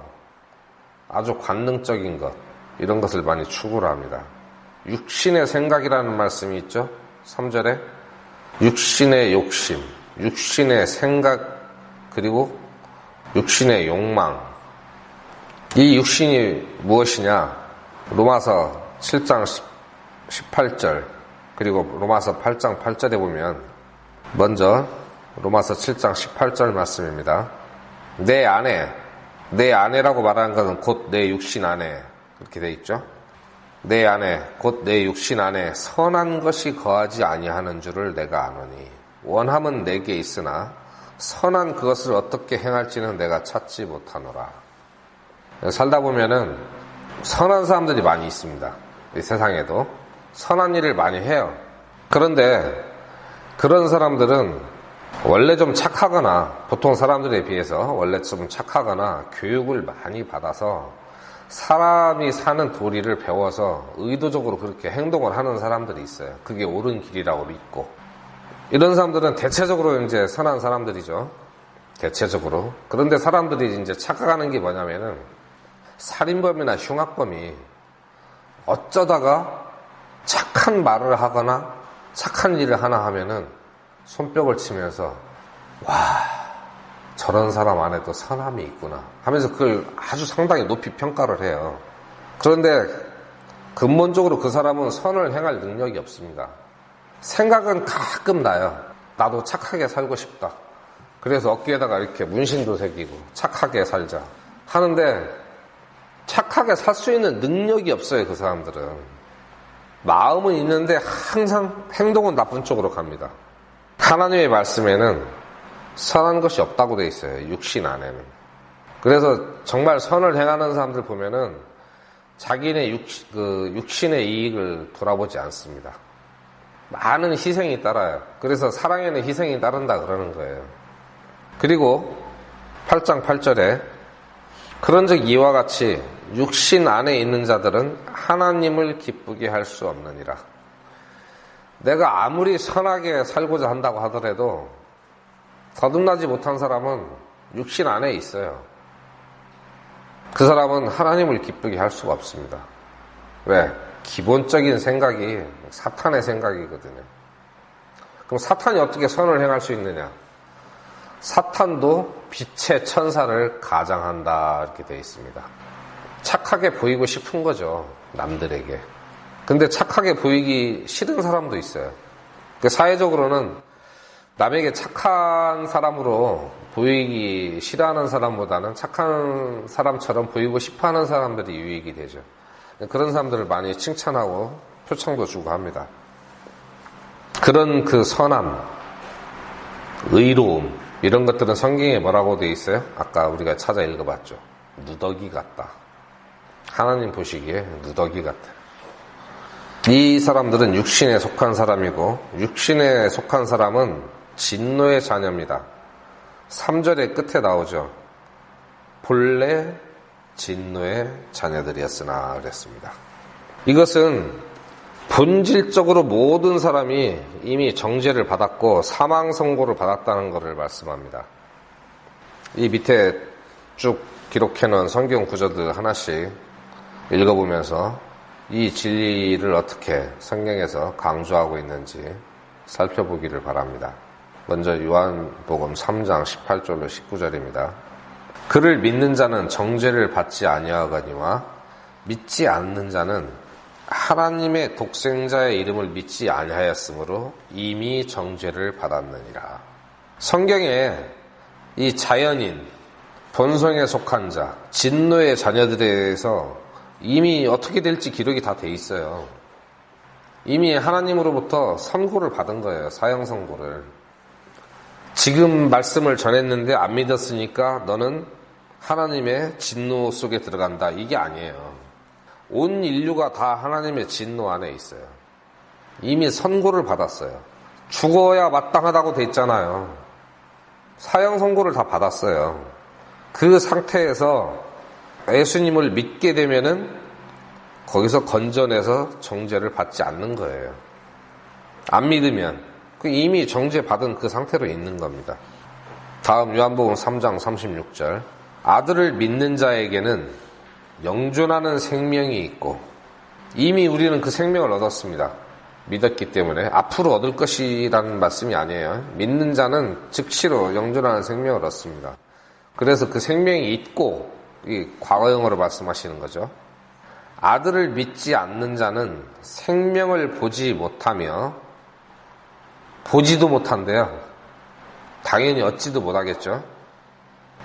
S1: 아주 관능적인 것 이런 것을 많이 추구를 합니다. 육신의 생각이라는 말씀이 있죠. 3절에 육신의 욕심, 육신의 생각 그리고 육신의 욕망. 이 육신이 무엇이냐? 로마서 7장 18절 그리고 로마서 8장 8절에 보면 먼저 로마서 7장 18절 말씀입니다. 내 아내라고 말하는 것은 곧 내 육신 안에 그렇게 돼 있죠. 내 안에 곧 내 육신 안에 선한 것이 거하지 아니하는 줄을 내가 아노니 원함은 내게 있으나 선한 그것을 어떻게 행할지는 내가 찾지 못하노라. 살다 보면은 선한 사람들이 많이 있습니다. 이 세상에도 선한 일을 많이 해요. 그런데 그런 사람들은 원래 좀 착하거나 보통 사람들에 비해서 원래 좀 착하거나 교육을 많이 받아서 사람이 사는 도리를 배워서 의도적으로 그렇게 행동을 하는 사람들이 있어요. 그게 옳은 길이라고 믿고. 이런 사람들은 대체적으로 이제 선한 사람들이죠. 대체적으로. 그런데 사람들이 이제 착각하는 게 뭐냐면은 살인범이나 흉악범이 어쩌다가 착한 말을 하거나 착한 일을 하나 하면은 손뼉을 치면서 와 저런 사람 안에도 선함이 있구나 하면서 그걸 아주 상당히 높이 평가를 해요. 그런데 근본적으로 그 사람은 선을 행할 능력이 없습니다. 생각은 가끔 나요. 나도 착하게 살고 싶다. 그래서 어깨에다가 이렇게 문신도 새기고 착하게 살자 하는데 착하게 살 수 있는 능력이 없어요. 그 사람들은. 마음은 있는데 항상 행동은 나쁜 쪽으로 갑니다. 하나님의 말씀에는 선한 것이 없다고 되어 있어요. 육신 안에는. 그래서 정말 선을 행하는 사람들 보면은 자기네 육신의 이익을 돌아보지 않습니다. 많은 희생이 따라요. 그래서 사랑에는 희생이 따른다 그러는 거예요. 그리고 8장 8절에 그런즉 이와 같이 육신 안에 있는 자들은 하나님을 기쁘게 할 수 없느니라. 내가 아무리 선하게 살고자 한다고 하더라도 거듭나지 못한 사람은 육신 안에 있어요. 그 사람은 하나님을 기쁘게 할 수가 없습니다. 왜? 기본적인 생각이 사탄의 생각이거든요. 그럼 사탄이 어떻게 선을 행할 수 있느냐? 사탄도 빛의 천사를 가장한다 이렇게 되어 있습니다. 착하게 보이고 싶은 거죠. 남들에게. 근데 착하게 보이기 싫은 사람도 있어요. 사회적으로는 남에게 착한 사람으로 보이기 싫어하는 사람보다는 착한 사람처럼 보이고 싶어하는 사람들이 유익이 되죠. 그런 사람들을 많이 칭찬하고 표창도 주고 합니다. 그런 그 선함, 의로움 이런 것들은 성경에 뭐라고 되어 있어요? 아까 우리가 찾아 읽어봤죠. 누더기 같다. 하나님 보시기에 누더기 같아요. 이 사람들은 육신에 속한 사람이고 육신에 속한 사람은 진노의 자녀입니다. 3절의 끝에 나오죠. 본래 진노의 자녀들이었으나 그랬습니다. 이것은 본질적으로 모든 사람이 이미 정죄를 받았고 사망 선고를 받았다는 것을 말씀합니다. 이 밑에 쭉 기록해놓은 성경 구절들 하나씩 읽어보면서 이 진리를 어떻게 성경에서 강조하고 있는지 살펴보기를 바랍니다. 먼저 요한복음 3장 18절로 19절입니다. 그를 믿는 자는 정죄를 받지 아니하거니와 믿지 않는 자는 하나님의 독생자의 이름을 믿지 아니하였으므로 이미 정죄를 받았느니라. 성경에 이 자연인, 본성에 속한 자, 진노의 자녀들에 대해서 이미 어떻게 될지 기록이 다 돼 있어요. 이미 하나님으로부터 선고를 받은 거예요. 사형 선고를. 지금 말씀을 전했는데 안 믿었으니까 너는 하나님의 진노 속에 들어간다. 이게 아니에요. 온 인류가 다 하나님의 진노 안에 있어요. 이미 선고를 받았어요. 죽어야 마땅하다고 돼 있잖아요. 사형 선고를 다 받았어요. 그 상태에서 예수님을 믿게 되면은 거기서 건져내서 정죄를 받지 않는 거예요. 안 믿으면 이미 정죄받은 그 상태로 있는 겁니다. 다음 요한복음 3장 36절. 아들을 믿는 자에게는 영존하는 생명이 있고, 이미 우리는 그 생명을 얻었습니다. 믿었기 때문에 앞으로 얻을 것이라는 말씀이 아니에요. 믿는 자는 즉시로 영존하는 생명을 얻습니다. 그래서 그 생명이 있고, 이 과거형으로 말씀하시는 거죠. 아들을 믿지 않는 자는 생명을 보지 못하며 보지도 못한대요. 당연히 얻지도 못하겠죠.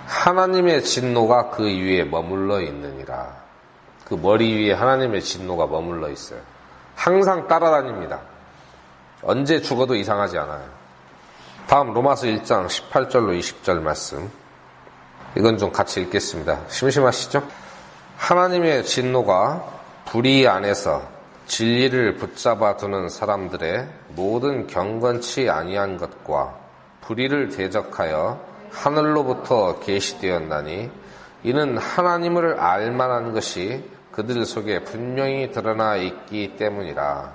S1: 하나님의 진노가 그 위에 머물러 있느니라. 그 머리 위에 하나님의 진노가 머물러 있어요. 항상 따라다닙니다. 언제 죽어도 이상하지 않아요. 다음 로마서 1장 18절로 20절 말씀. 이건 좀 같이 읽겠습니다. 심심하시죠? 하나님의 진노가 불의 안에서 진리를 붙잡아 두는 사람들의 모든 경건치 아니한 것과 불의를 대적하여 하늘로부터 계시되었나니 이는 하나님을 알만한 것이 그들 속에 분명히 드러나 있기 때문이라.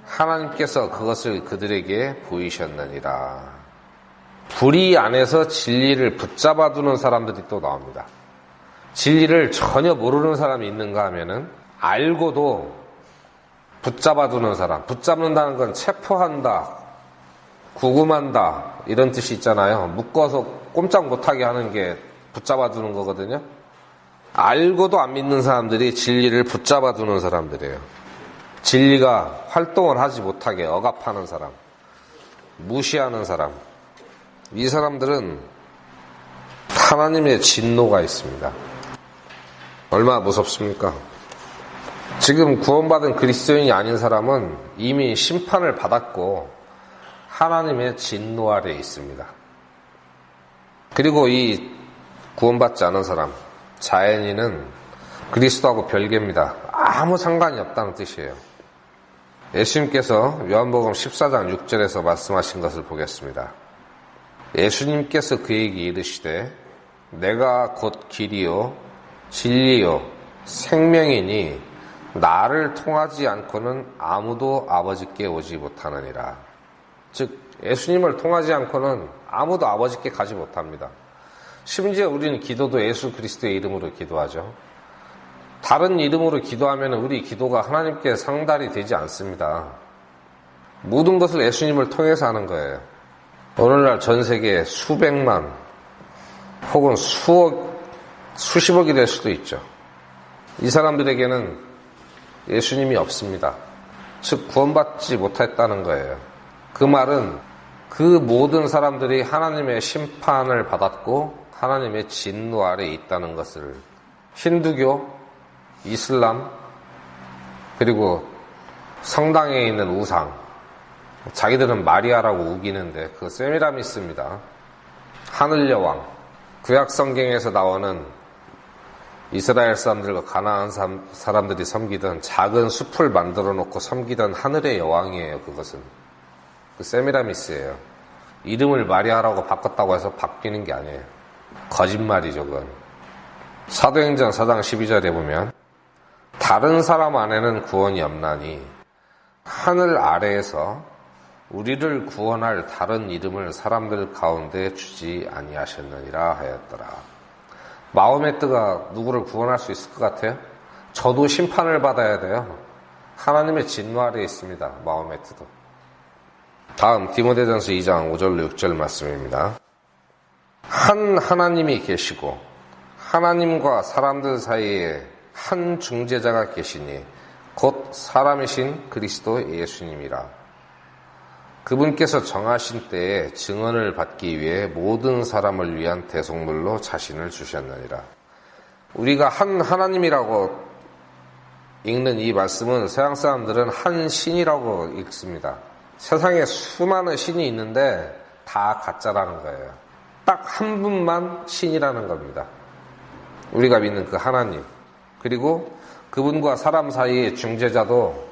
S1: 하나님께서 그것을 그들에게 보이셨느니라. 불의 안에서 진리를 붙잡아 두는 사람들이 또 나옵니다. 진리를 전혀 모르는 사람이 있는가 하면은 알고도 붙잡아 두는 사람. 붙잡는다는 건 체포한다, 구금한다 이런 뜻이 있잖아요. 묶어서 꼼짝 못하게 하는 게 붙잡아 두는 거거든요. 알고도 안 믿는 사람들이 진리를 붙잡아 두는 사람들이에요. 진리가 활동을 하지 못하게 억압하는 사람, 무시하는 사람. 이 사람들은 하나님의 진노가 있습니다. 얼마나 무섭습니까? 지금 구원받은 그리스도인이 아닌 사람은 이미 심판을 받았고 하나님의 진노 아래에 있습니다. 그리고 이 구원받지 않은 사람, 자연인은 그리스도하고 별개입니다. 아무 상관이 없다는 뜻이에요. 예수님께서 요한복음 14장 6절에서 말씀하신 것을 보겠습니다. 예수님께서 그에게 이르시되 내가 곧 길이요 진리요 생명이니 나를 통하지 않고는 아무도 아버지께 오지 못하느니라. 즉 예수님을 통하지 않고는 아무도 아버지께 가지 못합니다. 심지어 우리는 기도도 예수 그리스도의 이름으로 기도하죠. 다른 이름으로 기도하면 우리 기도가 하나님께 상달이 되지 않습니다. 모든 것을 예수님을 통해서 하는 거예요. 오늘날 전 세계에 수백만 혹은 수억, 수십억이 될 수도 있죠. 이 사람들에게는 예수님이 없습니다. 즉 구원받지 못했다는 거예요. 그 말은 그 모든 사람들이 하나님의 심판을 받았고 하나님의 진노 아래에 있다는 것을 힌두교, 이슬람, 그리고 성당에 있는 우상, 자기들은 마리아라고 우기는데 그 세미라미스입니다. 하늘여왕, 구약 성경에서 나오는 이스라엘 사람들과 가나안 사람들이 섬기던 작은 숲을 만들어 놓고 섬기던 하늘의 여왕이에요. 그것은 그 세미라미스예요. 이름을 마리아라고 바꿨다고 해서 바뀌는 게 아니에요. 거짓말이죠. 그건. 사도행전 4장 12절에 보면 다른 사람 안에는 구원이 없나니 하늘 아래에서 우리를 구원할 다른 이름을 사람들 가운데 주지 아니하셨느니라 하였더라. 마호메트가 누구를 구원할 수 있을 것 같아요? 저도 심판을 받아야 돼요. 하나님의 진노 아래에 있습니다. 마호메트도. 다음 디모데전서 2장 5절로 6절 말씀입니다. 한 하나님이 계시고 하나님과 사람들 사이에 한 중재자가 계시니 곧 사람이신 그리스도 예수님이라. 그분께서 정하신 때에 증언을 받기 위해 모든 사람을 위한 대속물로 자신을 주셨느니라. 우리가 한 하나님이라고 읽는 이 말씀은 서양 사람들은 한 신이라고 읽습니다. 세상에 수많은 신이 있는데 다 가짜라는 거예요. 딱 한 분만 신이라는 겁니다. 우리가 믿는 그 하나님. 그리고 그분과 사람 사이의 중재자도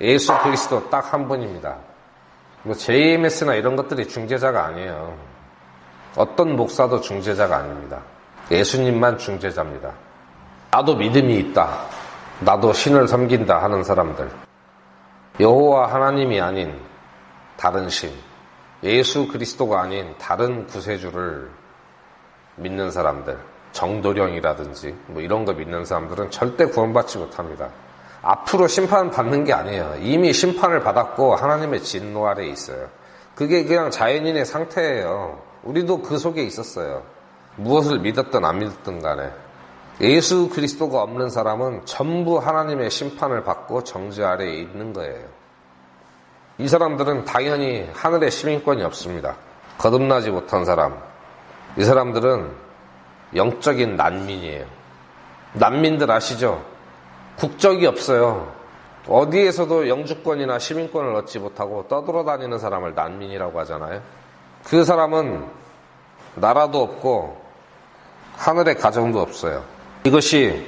S1: 예수 그리스도 딱 한 분입니다. 뭐 JMS나 이런 것들이 중재자가 아니에요. 어떤 목사도 중재자가 아닙니다. 예수님만 중재자입니다. 나도 믿음이 있다. 나도 신을 섬긴다 하는 사람들. 여호와 하나님이 아닌 다른 신. 예수 그리스도가 아닌 다른 구세주를 믿는 사람들. 정도령이라든지 뭐 이런 거 믿는 사람들은 절대 구원받지 못합니다. 앞으로 심판받는 게 아니에요. 이미 심판을 받았고 하나님의 진노 아래에 있어요. 그게 그냥 자연인의 상태예요. 우리도 그 속에 있었어요. 무엇을 믿었든 안 믿었든 간에. 예수 그리스도가 없는 사람은 전부 하나님의 심판을 받고 정죄 아래에 있는 거예요. 이 사람들은 당연히 하늘의 시민권이 없습니다. 거듭나지 못한 사람. 이 사람들은 영적인 난민이에요. 난민들 아시죠? 국적이 없어요. 어디에서도 영주권이나 시민권을 얻지 못하고 떠돌아다니는 사람을 난민이라고 하잖아요. 그 사람은 나라도 없고 하늘의 가정도 없어요. 이것이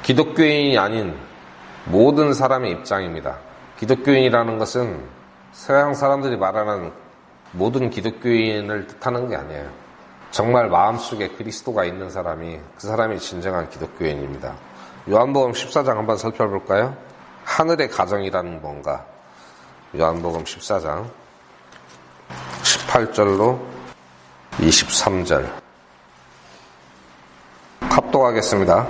S1: 기독교인이 아닌 모든 사람의 입장입니다. 기독교인이라는 것은 서양 사람들이 말하는 모든 기독교인을 뜻하는 게 아니에요. 정말 마음속에 그리스도가 있는 사람이 그 사람이 진정한 기독교인입니다. 요한복음 14장 한번 살펴볼까요? 하늘의 가정이라는 뭔가. 요한복음 14장 18절로 23절 합독하겠습니다.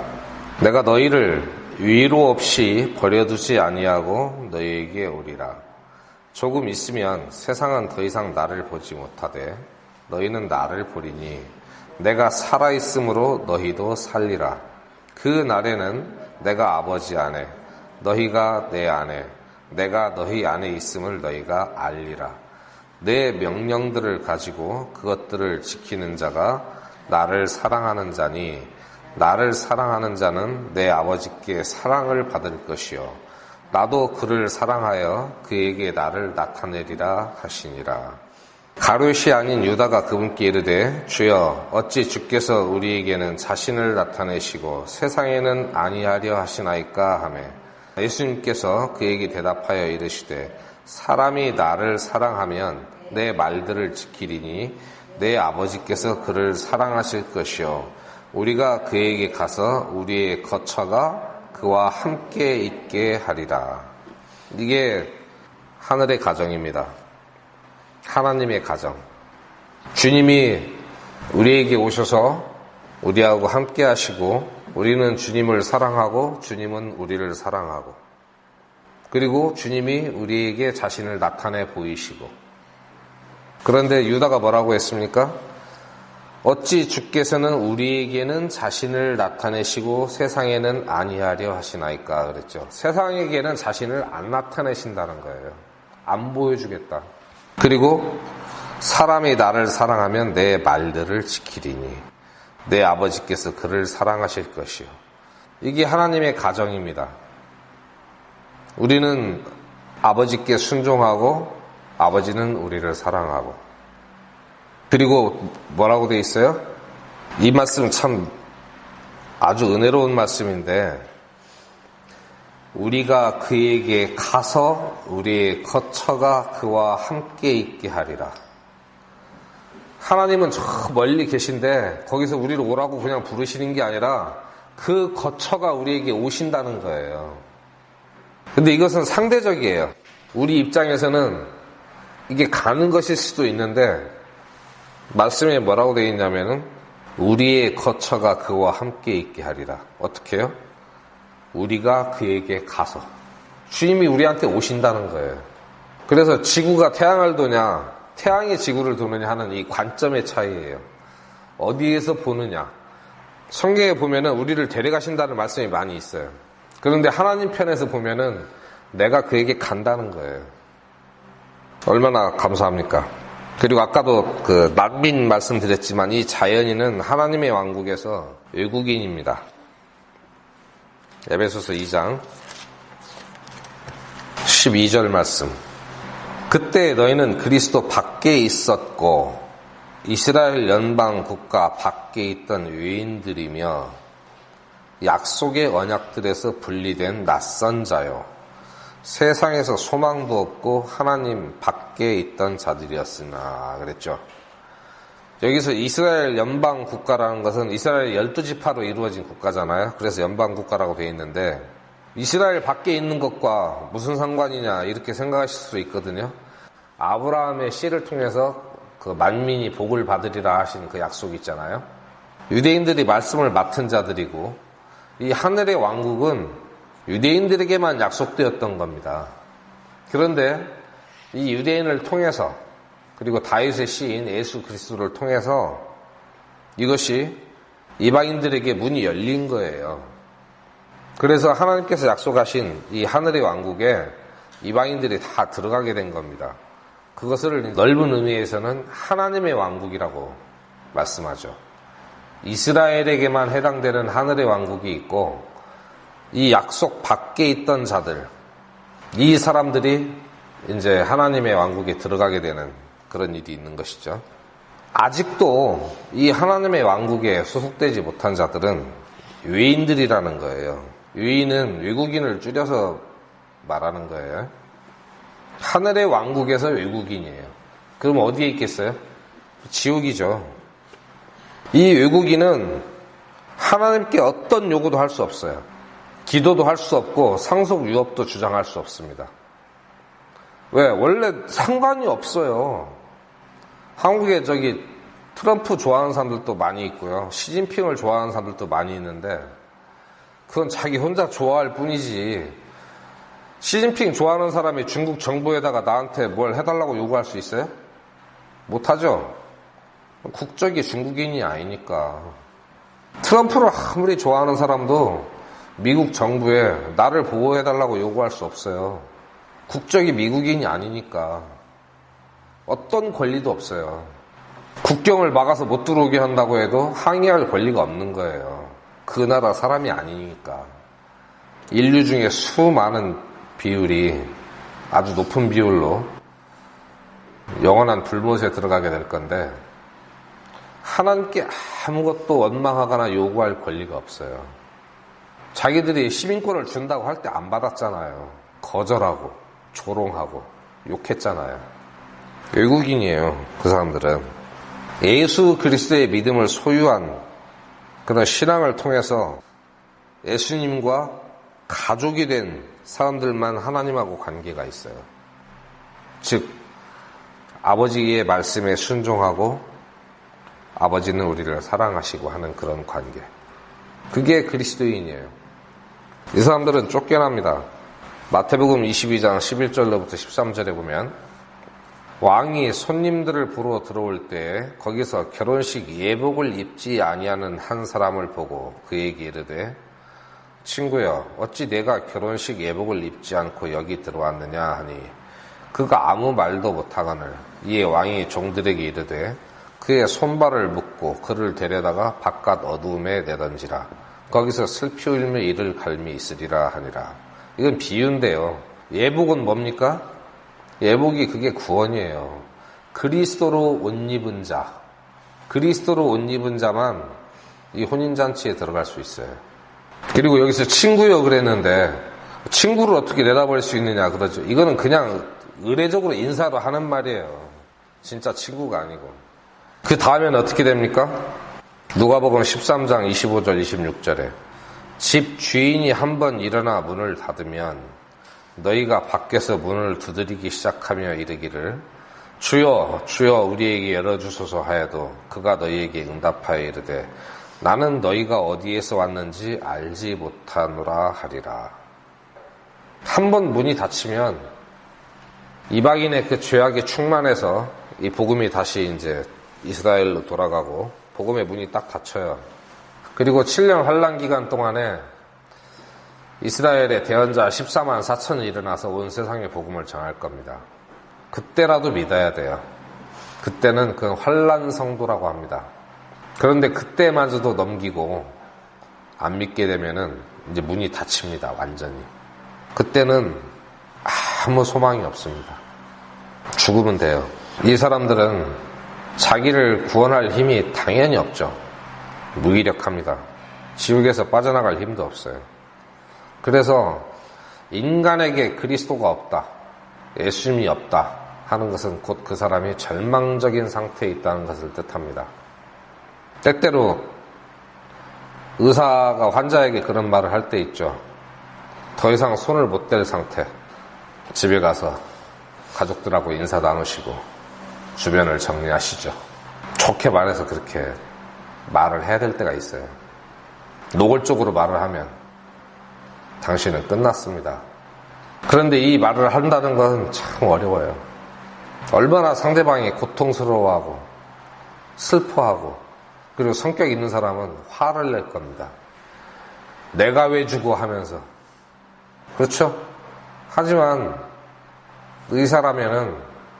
S1: 내가 너희를 위로 없이 버려두지 아니하고 너희에게 오리라. 조금 있으면 세상은 더 이상 나를 보지 못하되 너희는 나를 보리니 내가 살아있으므로 너희도 살리라. 그 날에는 내가 아버지 안에 너희가 내 안에 내가 너희 안에 있음을 너희가 알리라. 내 명령들을 가지고 그것들을 지키는 자가 나를 사랑하는 자니 나를 사랑하는 자는 내 아버지께 사랑을 받을 것이요 나도 그를 사랑하여 그에게 나를 나타내리라 하시니라. 가룟이 아닌 유다가 그분께 이르되 주여 어찌 주께서 우리에게는 자신을 나타내시고 세상에는 아니하려 하시나이까 하매 예수님께서 그에게 대답하여 이르시되 사람이 나를 사랑하면 내 말들을 지키리니 내 아버지께서 그를 사랑하실 것이요 우리가 그에게 가서 우리의 거처가 그와 함께 있게 하리라. 이게 하늘의 가정입니다. 하나님의 가정. 주님이 우리에게 오셔서 우리하고 함께 하시고 우리는 주님을 사랑하고 주님은 우리를 사랑하고 그리고 주님이 우리에게 자신을 나타내 보이시고 그런데 유다가 뭐라고 했습니까? 어찌 주께서는 우리에게는 자신을 나타내시고 세상에는 아니하려 하시나이까 그랬죠. 세상에게는 자신을 안 나타내신다는 거예요. 안 보여주겠다. 그리고 사람이 나를 사랑하면 내 말들을 지키리니 내 아버지께서 그를 사랑하실 것이요. 이게 하나님의 가정입니다. 우리는 아버지께 순종하고 아버지는 우리를 사랑하고 그리고 뭐라고 돼 있어요? 이 말씀 참 아주 은혜로운 말씀인데 우리가 그에게 가서 우리의 거처가 그와 함께 있게 하리라. 하나님은 저 멀리 계신데 거기서 우리를 오라고 그냥 부르시는 게 아니라 그 거처가 우리에게 오신다는 거예요. 근데 이것은 상대적이에요. 우리 입장에서는 이게 가는 것일 수도 있는데 말씀에 뭐라고 되어 있냐면은 우리의 거처가 그와 함께 있게 하리라. 어떻게 해요? 우리가 그에게 가서 주님이 우리한테 오신다는 거예요. 그래서 지구가 태양을 도냐, 태양이 지구를 도느냐 하는 이 관점의 차이예요. 어디에서 보느냐. 성경에 보면은 우리를 데려가신다는 말씀이 많이 있어요. 그런데 하나님 편에서 보면은 내가 그에게 간다는 거예요. 얼마나 감사합니까? 그리고 아까도 그 난민 말씀드렸지만 이 자연인은 하나님의 왕국에서 외국인입니다. 에베소서 2장 12절 말씀. 그때 너희는 그리스도 밖에 있었고 이스라엘 연방 국가 밖에 있던 외인들이며 약속의 언약들에서 분리된 낯선 자요. 세상에서 소망도 없고 하나님 밖에 있던 자들이었으나 그랬죠. 여기서 이스라엘 연방 국가라는 것은 이스라엘 12지파로 이루어진 국가잖아요. 그래서 연방 국가라고 되어 있는데 이스라엘 밖에 있는 것과 무슨 상관이냐 이렇게 생각하실 수 있거든요. 아브라함의 씨를 통해서 그 만민이 복을 받으리라 하신 그 약속이 있잖아요. 유대인들이 말씀을 맡은 자들이고 이 하늘의 왕국은 유대인들에게만 약속되었던 겁니다. 그런데 이 유대인을 통해서 그리고 다윗의 시인 예수 그리스도를 통해서 이것이 이방인들에게 문이 열린 거예요. 그래서 하나님께서 약속하신 이 하늘의 왕국에 이방인들이 다 들어가게 된 겁니다. 그것을 넓은 의미에서는 하나님의 왕국이라고 말씀하죠. 이스라엘에게만 해당되는 하늘의 왕국이 있고 이 약속 밖에 있던 자들, 이 사람들이 이제 하나님의 왕국에 들어가게 되는 그런 일이 있는 것이죠. 아직도 이 하나님의 왕국에 소속되지 못한 자들은 외인들이라는 거예요. 외인은 외국인을 줄여서 말하는 거예요. 하늘의 왕국에서 외국인이에요. 그럼 어디에 있겠어요? 지옥이죠. 이 외국인은 하나님께 어떤 요구도 할 수 없어요. 기도도 할 수 없고 상속 유업도 주장할 수 없습니다. 왜? 원래 상관이 없어요. 한국에 트럼프 좋아하는 사람들도 많이 있고요. 시진핑을 좋아하는 사람들도 많이 있는데 그건 자기 혼자 좋아할 뿐이지. 시진핑 좋아하는 사람이 중국 정부에다가 나한테 뭘 해달라고 요구할 수 있어요? 못하죠. 국적이 중국인이 아니니까. 트럼프를 아무리 좋아하는 사람도 미국 정부에 나를 보호해달라고 요구할 수 없어요. 국적이 미국인이 아니니까. 어떤 권리도 없어요. 국경을 막아서 못 들어오게 한다고 해도 항의할 권리가 없는 거예요. 그 나라 사람이 아니니까. 인류 중에 수많은 비율이 아주 높은 비율로 영원한 불못에 들어가게 될 건데 하나님께 아무것도 원망하거나 요구할 권리가 없어요. 자기들이 시민권을 준다고 할 때 안 받았잖아요. 거절하고 조롱하고 욕했잖아요. 외국인이에요. 그 사람들은 예수 그리스도의 믿음을 소유한 그런 신앙을 통해서 예수님과 가족이 된 사람들만 하나님하고 관계가 있어요. 즉 아버지의 말씀에 순종하고 아버지는 우리를 사랑하시고 하는 그런 관계. 그게 그리스도인이에요. 이 사람들은 쫓겨납니다. 마태복음 22장 11절로부터 13절에 보면 왕이 손님들을 보러 들어올 때 거기서 결혼식 예복을 입지 아니하는 한 사람을 보고 그에게 이르되 친구여 어찌 내가 결혼식 예복을 입지 않고 여기 들어왔느냐 하니 그가 아무 말도 못하거늘 이에 왕이 종들에게 이르되 그의 손발을 묶고 그를 데려다가 바깥 어두움에 내던지라. 거기서 슬피 울며 이를 갈미 있으리라 하니라. 이건 비유인데요. 예복은 뭡니까? 예복이 그게 구원이에요. 그리스도로 옷 입은 자, 그리스도로 옷 입은 자만 이 혼인잔치에 들어갈 수 있어요. 그리고 여기서 친구요 그랬는데 친구를 어떻게 내다볼 수 있느냐 그러죠. 이거는 그냥 의례적으로 인사로 하는 말이에요. 진짜 친구가 아니고. 그 다음에는 어떻게 됩니까? 누가복음 13장 25절 26절에 집 주인이 한번 일어나 문을 닫으면 너희가 밖에서 문을 두드리기 시작하며 이르기를 주여 주여 우리에게 열어주소서 하여도 그가 너희에게 응답하여 이르되 나는 너희가 어디에서 왔는지 알지 못하노라 하리라. 한 번 문이 닫히면 이방인의 그 죄악이 충만해서 이 복음이 다시 이제 이스라엘로 돌아가고 복음의 문이 딱 닫혀요. 그리고 7년 환란 기간 동안에 이스라엘의 대언자 14만 4천이 일어나서 온 세상에 복음을 전할 겁니다. 그때라도 믿어야 돼요. 그때는 그 환란 성도라고 합니다. 그런데 그때마저도 넘기고 안 믿게 되면은 이제 문이 닫힙니다. 완전히. 그때는 아무 소망이 없습니다. 죽으면 돼요. 이 사람들은 자기를 구원할 힘이 당연히 없죠. 무기력합니다. 지옥에서 빠져나갈 힘도 없어요. 그래서 인간에게 그리스도가 없다, 예수님이 없다 하는 것은 곧 그 사람이 절망적인 상태에 있다는 것을 뜻합니다. 때때로 의사가 환자에게 그런 말을 할 때 있죠. 더 이상 손을 못 댈 상태. 집에 가서 가족들하고 인사 나누시고 주변을 정리하시죠. 좋게 말해서 그렇게 말을 해야 될 때가 있어요. 노골적으로 말을 하면 당신은 끝났습니다. 그런데 이 말을 한다는 건 참 어려워요. 얼마나 상대방이 고통스러워하고 슬퍼하고 그리고 성격 있는 사람은 화를 낼 겁니다. 내가 왜 주고 하면서. 그렇죠? 하지만 의사라면은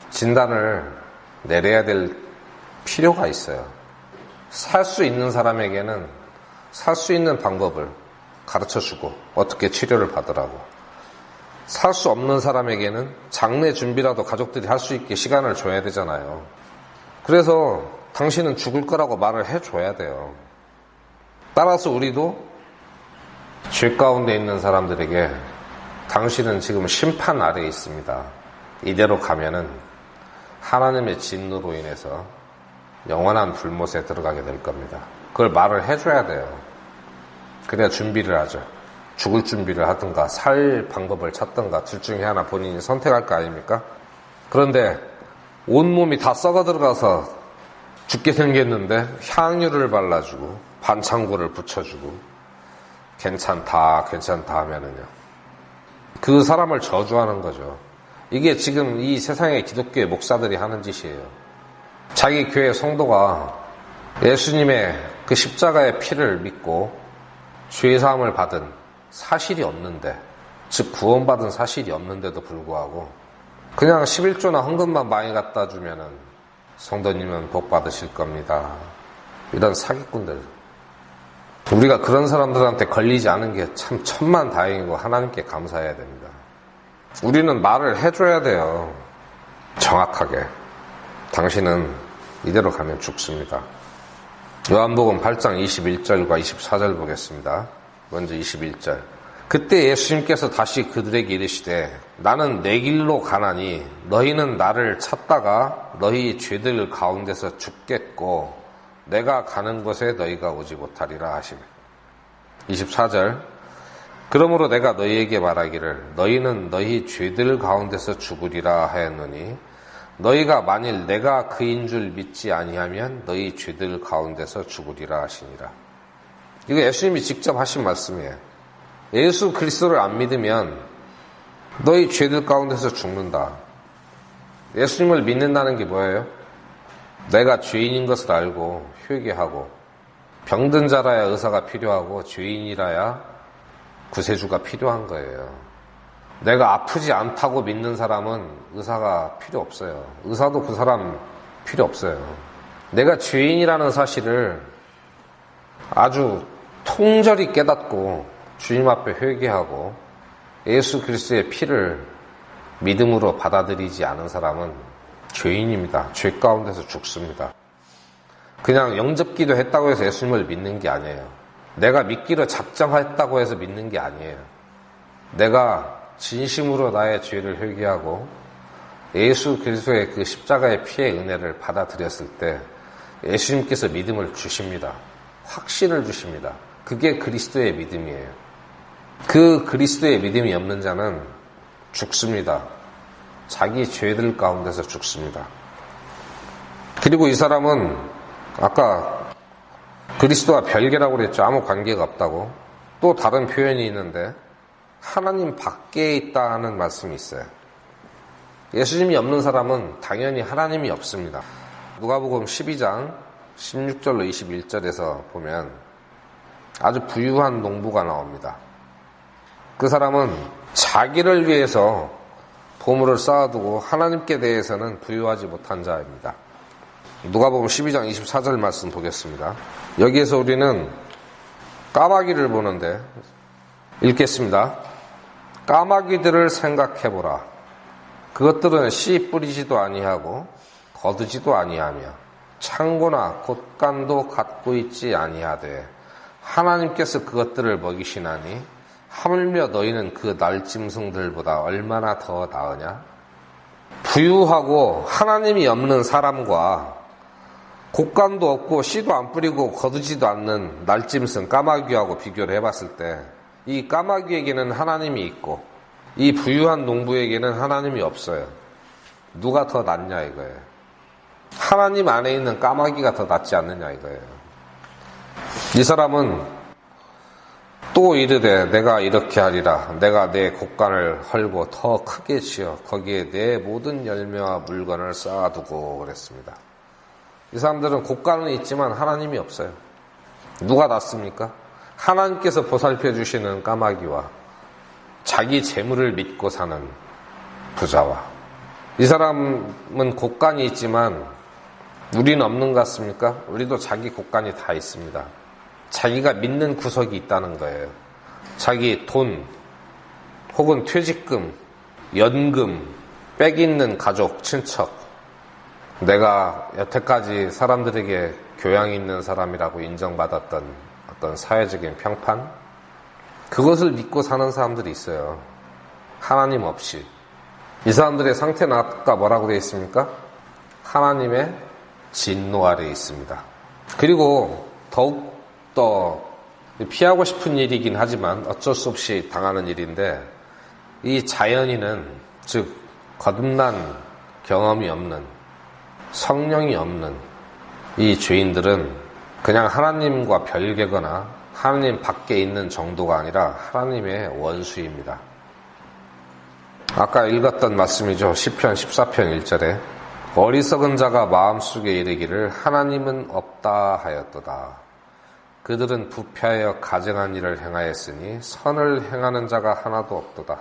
S1: 진단을 내려야 될 필요가 있어요. 살 수 있는 사람에게는 살 수 있는 방법을 가르쳐주고 어떻게 치료를 받으라고, 살 수 없는 사람에게는 장례 준비라도 가족들이 할 수 있게 시간을 줘야 되잖아요. 그래서 당신은 죽을 거라고 말을 해줘야 돼요. 따라서 우리도 죄 가운데 있는 사람들에게 당신은 지금 심판 아래에 있습니다. 이대로 가면은 하나님의 진노로 인해서 영원한 불못에 들어가게 될 겁니다. 그걸 말을 해줘야 돼요. 그래야 준비를 하죠. 죽을 준비를 하든가 살 방법을 찾든가 둘 중에 하나 본인이 선택할 거 아닙니까? 그런데 온몸이 다 썩어 들어가서 죽게 생겼는데 향유를 발라주고 반창고를 붙여주고 괜찮다 하면은요, 그 사람을 저주하는 거죠. 이게 지금 이 세상의 기독교의 목사들이 하는 짓이에요. 자기 교회 성도가 예수님의 그 십자가의 피를 믿고 죄사함을 받은 사실이 없는데, 즉 구원받은 사실이 없는데도 불구하고 그냥 11조나 헌금만 많이 갖다 주면은 성도님은 복 받으실 겁니다. 이런 사기꾼들. 우리가 그런 사람들한테 걸리지 않은 게 참 천만다행이고 하나님께 감사해야 됩니다. 우리는 말을 해줘야 돼요. 정확하게. 당신은 이대로 가면 죽습니다. 요한복음 8장 21절과 24절 보겠습니다. 먼저 21절. 그때 예수님께서 다시 그들에게 이르시되 나는 내 길로 가나니 너희는 나를 찾다가 너희 죄들 가운데서 죽겠고 내가 가는 곳에 너희가 오지 못하리라 하시며. 24절. 그러므로 내가 너희에게 말하기를 너희는 너희 죄들 가운데서 죽으리라 하였노니 너희가 만일 내가 그인 줄 믿지 아니하면 너희 죄들 가운데서 죽으리라 하시니라. 이거 예수님이 직접 하신 말씀이에요. 예수 그리스도를 안 믿으면 너희 죄들 가운데서 죽는다. 예수님을 믿는다는 게 뭐예요? 내가 죄인인 것을 알고 회개하고, 병든 자라야 의사가 필요하고 죄인이라야 구세주가 필요한 거예요. 내가 아프지 않다고 믿는 사람은 의사가 필요 없어요. 의사도 그 사람 필요 없어요. 내가 죄인이라는 사실을 아주 통절히 깨닫고 주님 앞에 회개하고 예수 그리스도의 피를 믿음으로 받아들이지 않은 사람은 죄인입니다. 죄 가운데서 죽습니다. 그냥 영접기도 했다고 해서 예수님을 믿는 게 아니에요. 내가 믿기로 작정했다고 해서 믿는 게 아니에요. 내가 진심으로 나의 죄를 회개하고 예수 그리스도의 그 십자가의 피의 은혜를 받아들였을 때 예수님께서 믿음을 주십니다. 확신을 주십니다. 그게 그리스도의 믿음이에요. 그 그리스도의 믿음이 없는 자는 죽습니다. 자기 죄들 가운데서 죽습니다. 그리고 이 사람은 아까 그리스도와 별개라고 그랬죠. 아무 관계가 없다고. 또 다른 표현이 있는데 하나님 밖에 있다 하는 말씀이 있어요. 예수님이 없는 사람은 당연히 하나님이 없습니다. 누가복음 12장 16절로 21절에서 보면 아주 부유한 농부가 나옵니다. 그 사람은 자기를 위해서 보물을 쌓아두고 하나님께 대해서는 부유하지 못한 자입니다. 누가복음 12장 24절 말씀 보겠습니다. 여기에서 우리는 까마귀를 보는데 읽겠습니다. 까마귀들을 생각해보라. 그것들은 씨 뿌리지도 아니하고 거두지도 아니하며 창고나 곶간도 갖고 있지 아니하되 하나님께서 그것들을 먹이시나니 하물며 너희는 그 날짐승들보다 얼마나 더 나으냐? 부유하고 하나님이 없는 사람과 곶간도 없고 씨도 안 뿌리고 거두지도 않는 날짐승 까마귀하고 비교를 해봤을 때 이 까마귀에게는 하나님이 있고 이 부유한 농부에게는 하나님이 없어요. 누가 더 낫냐 이거예요. 하나님 안에 있는 까마귀가 더 낫지 않느냐 이거예요. 이 사람은 또 이르되 내가 이렇게 하리라. 내가 내 곶간을 헐고 더 크게 지어 거기에 내 모든 열매와 물건을 쌓아두고 그랬습니다. 이 사람들은 곶간은 있지만 하나님이 없어요. 누가 낫습니까? 하나님께서 보살펴 주시는 까마귀와 자기 재물을 믿고 사는 부자와. 이 사람은 곶간이 있지만 우리는 없는 것 같습니까? 우리도 자기 곶간이 다 있습니다. 자기가 믿는 구석이 있다는 거예요. 자기 돈 혹은 퇴직금, 연금, 빽 있는 가족, 친척, 내가 여태까지 사람들에게 교양 있는 사람이라고 인정받았던 어떤 사회적인 평판, 그것을 믿고 사는 사람들이 있어요. 하나님 없이. 이 사람들의 상태는 아까 뭐라고 되어 있습니까? 하나님의 진노 아래에 있습니다. 그리고 더욱더 피하고 싶은 일이긴 하지만 어쩔 수 없이 당하는 일인데, 이 자연인은, 즉 거듭난 경험이 없는, 성령이 없는 이 죄인들은 그냥 하나님과 별개거나 하나님 밖에 있는 정도가 아니라 하나님의 원수입니다. 아까 읽었던 말씀이죠. 시편 14편 1절에 어리석은 자가 마음속에 이르기를 하나님은 없다 하였도다. 그들은 부패하여 가증한 일을 행하였으니 선을 행하는 자가 하나도 없도다.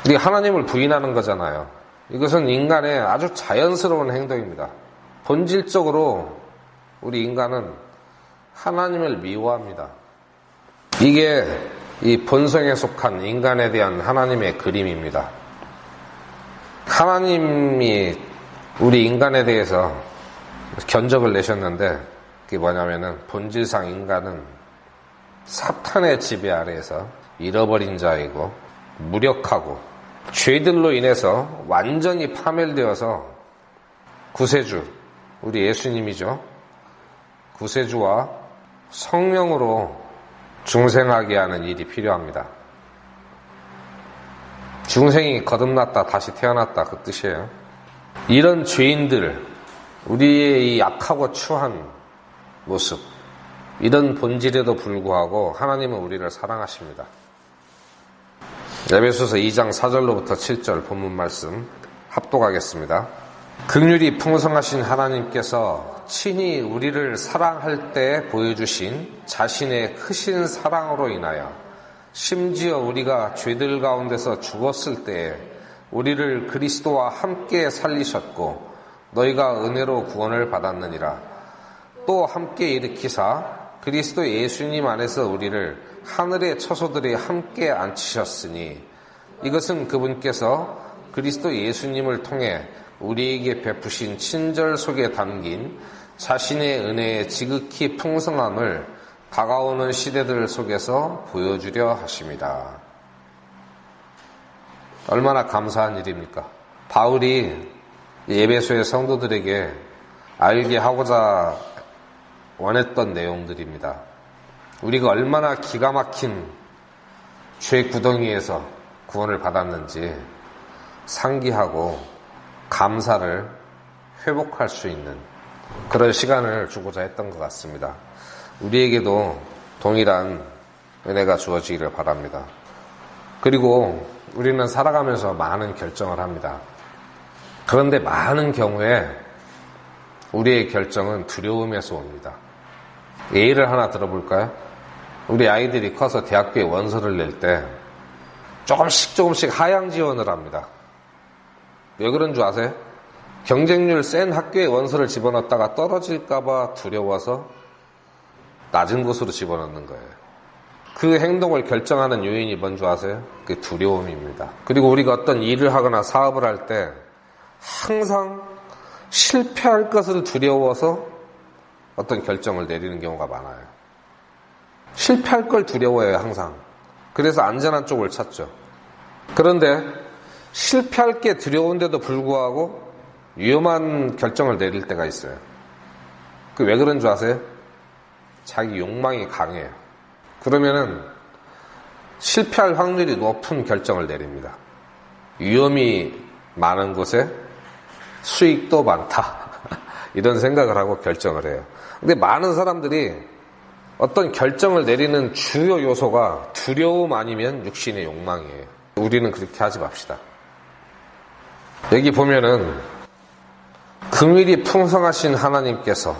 S1: 이게 하나님을 부인하는 거잖아요. 이것은 인간의 아주 자연스러운 행동입니다. 본질적으로 우리 인간은 하나님을 미워합니다. 이게 이 본성에 속한 인간에 대한 하나님의 그림입니다. 하나님이 우리 인간에 대해서 견적을 내셨는데 그게 뭐냐면은 본질상 인간은 사탄의 지배 아래에서 잃어버린 자이고 무력하고 죄들로 인해서 완전히 파멸되어서 구세주, 우리 예수님이죠. 구세주와 성령으로 중생하게 하는 일이 필요합니다. 중생이 거듭났다 다시 태어났다 그 뜻이에요. 이런 죄인들, 우리의 이 약하고 추한 모습, 이런 본질에도 불구하고 하나님은 우리를 사랑하십니다. 에베소서 2장 4절로부터 7절 본문 말씀 합독하겠습니다. 긍휼이 풍성하신 하나님께서 친히 우리를 사랑할 때 보여주신 자신의 크신 사랑으로 인하여 심지어 우리가 죄들 가운데서 죽었을 때에 우리를 그리스도와 함께 살리셨고 너희가 은혜로 구원을 받았느니라. 또 함께 일으키사 그리스도 예수님 안에서 우리를 하늘의 처소들에 함께 앉히셨으니 이것은 그분께서 그리스도 예수님을 통해 우리에게 베푸신 친절 속에 담긴 자신의 은혜의 지극히 풍성함을 다가오는 시대들 속에서 보여주려 하십니다. 얼마나 감사한 일입니까? 바울이 에베소의 성도들에게 알게 하고자 원했던 내용들입니다. 우리가 얼마나 기가 막힌 죄 구덩이에서 구원을 받았는지 상기하고 감사를 회복할 수 있는 그런 시간을 주고자 했던 것 같습니다. 우리에게도 동일한 은혜가 주어지기를 바랍니다. 그리고 우리는 살아가면서 많은 결정을 합니다. 그런데 많은 경우에 우리의 결정은 두려움에서 옵니다. 예를 하나 들어볼까요? 우리 아이들이 커서 대학교에 원서를 낼 때 조금씩 하향 지원을 합니다. 왜 그런 줄 아세요? 경쟁률 센 학교에 원서를 집어넣었다가 떨어질까봐 두려워서 낮은 곳으로 집어넣는 거예요. 그 행동을 결정하는 요인이 뭔지 아세요? 그게 두려움입니다. 그리고 우리가 어떤 일을 하거나 사업을 할 때 항상 실패할 것을 두려워서 어떤 결정을 내리는 경우가 많아요. 실패할 걸 두려워해요, 항상. 그래서 안전한 쪽을 찾죠. 그런데 실패할 게 두려운데도 불구하고 위험한 결정을 내릴 때가 있어요. 그 왜 그런 줄 아세요? 자기 욕망이 강해요. 그러면은 실패할 확률이 높은 결정을 내립니다. 위험이 많은 곳에 수익도 많다. 이런 생각을 하고 결정을 해요. 근데 많은 사람들이 어떤 결정을 내리는 주요 요소가 두려움 아니면 육신의 욕망이에요. 우리는 그렇게 하지 맙시다. 여기 보면은 긍휼이 풍성하신 하나님께서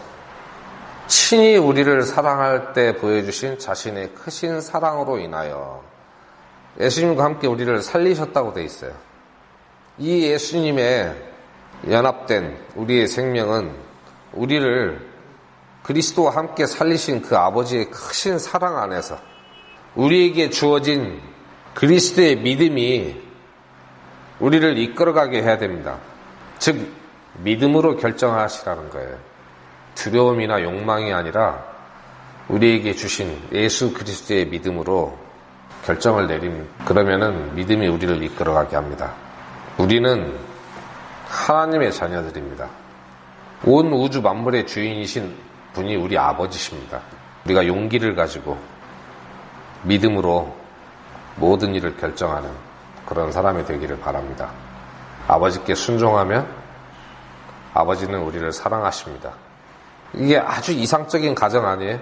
S1: 친히 우리를 사랑할 때 보여주신 자신의 크신 사랑으로 인하여 예수님과 함께 우리를 살리셨다고 돼 있어요. 이 예수님의 연합된 우리의 생명은 우리를 그리스도와 함께 살리신 그 아버지의 크신 사랑 안에서 우리에게 주어진 그리스도의 믿음이 우리를 이끌어가게 해야 됩니다. 즉 믿음으로 결정하시라는 거예요. 두려움이나 욕망이 아니라 우리에게 주신 예수 그리스도의 믿음으로 결정을 내림. 그러면은 믿음이 우리를 이끌어가게 합니다. 우리는 하나님의 자녀들입니다. 온 우주 만물의 주인이신 분이 우리 아버지십니다. 우리가 용기를 가지고 믿음으로 모든 일을 결정하는 그런 사람이 되기를 바랍니다. 아버지께 순종하면 아버지는 우리를 사랑하십니다. 이게 아주 이상적인 가정 아니에요?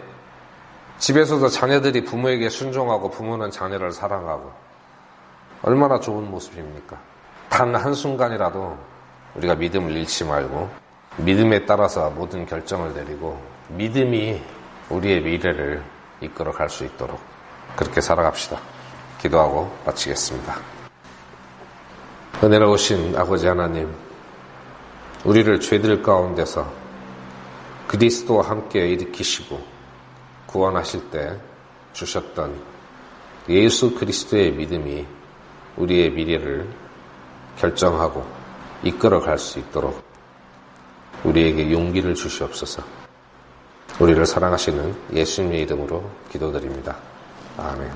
S1: 집에서도 자녀들이 부모에게 순종하고 부모는 자녀를 사랑하고 얼마나 좋은 모습입니까? 단 한순간이라도 우리가 믿음을 잃지 말고 믿음에 따라서 모든 결정을 내리고 믿음이 우리의 미래를 이끌어 갈 수 있도록 그렇게 살아갑시다. 기도하고 마치겠습니다. 은혜로우신 아버지 하나님, 우리를 죄들 가운데서 그리스도와 함께 일으키시고 구원하실 때 주셨던 예수 그리스도의 믿음이 우리의 미래를 결정하고 이끌어 갈 수 있도록 우리에게 용기를 주시옵소서. 우리를 사랑하시는 예수님의 이름으로 기도드립니다. 아멘.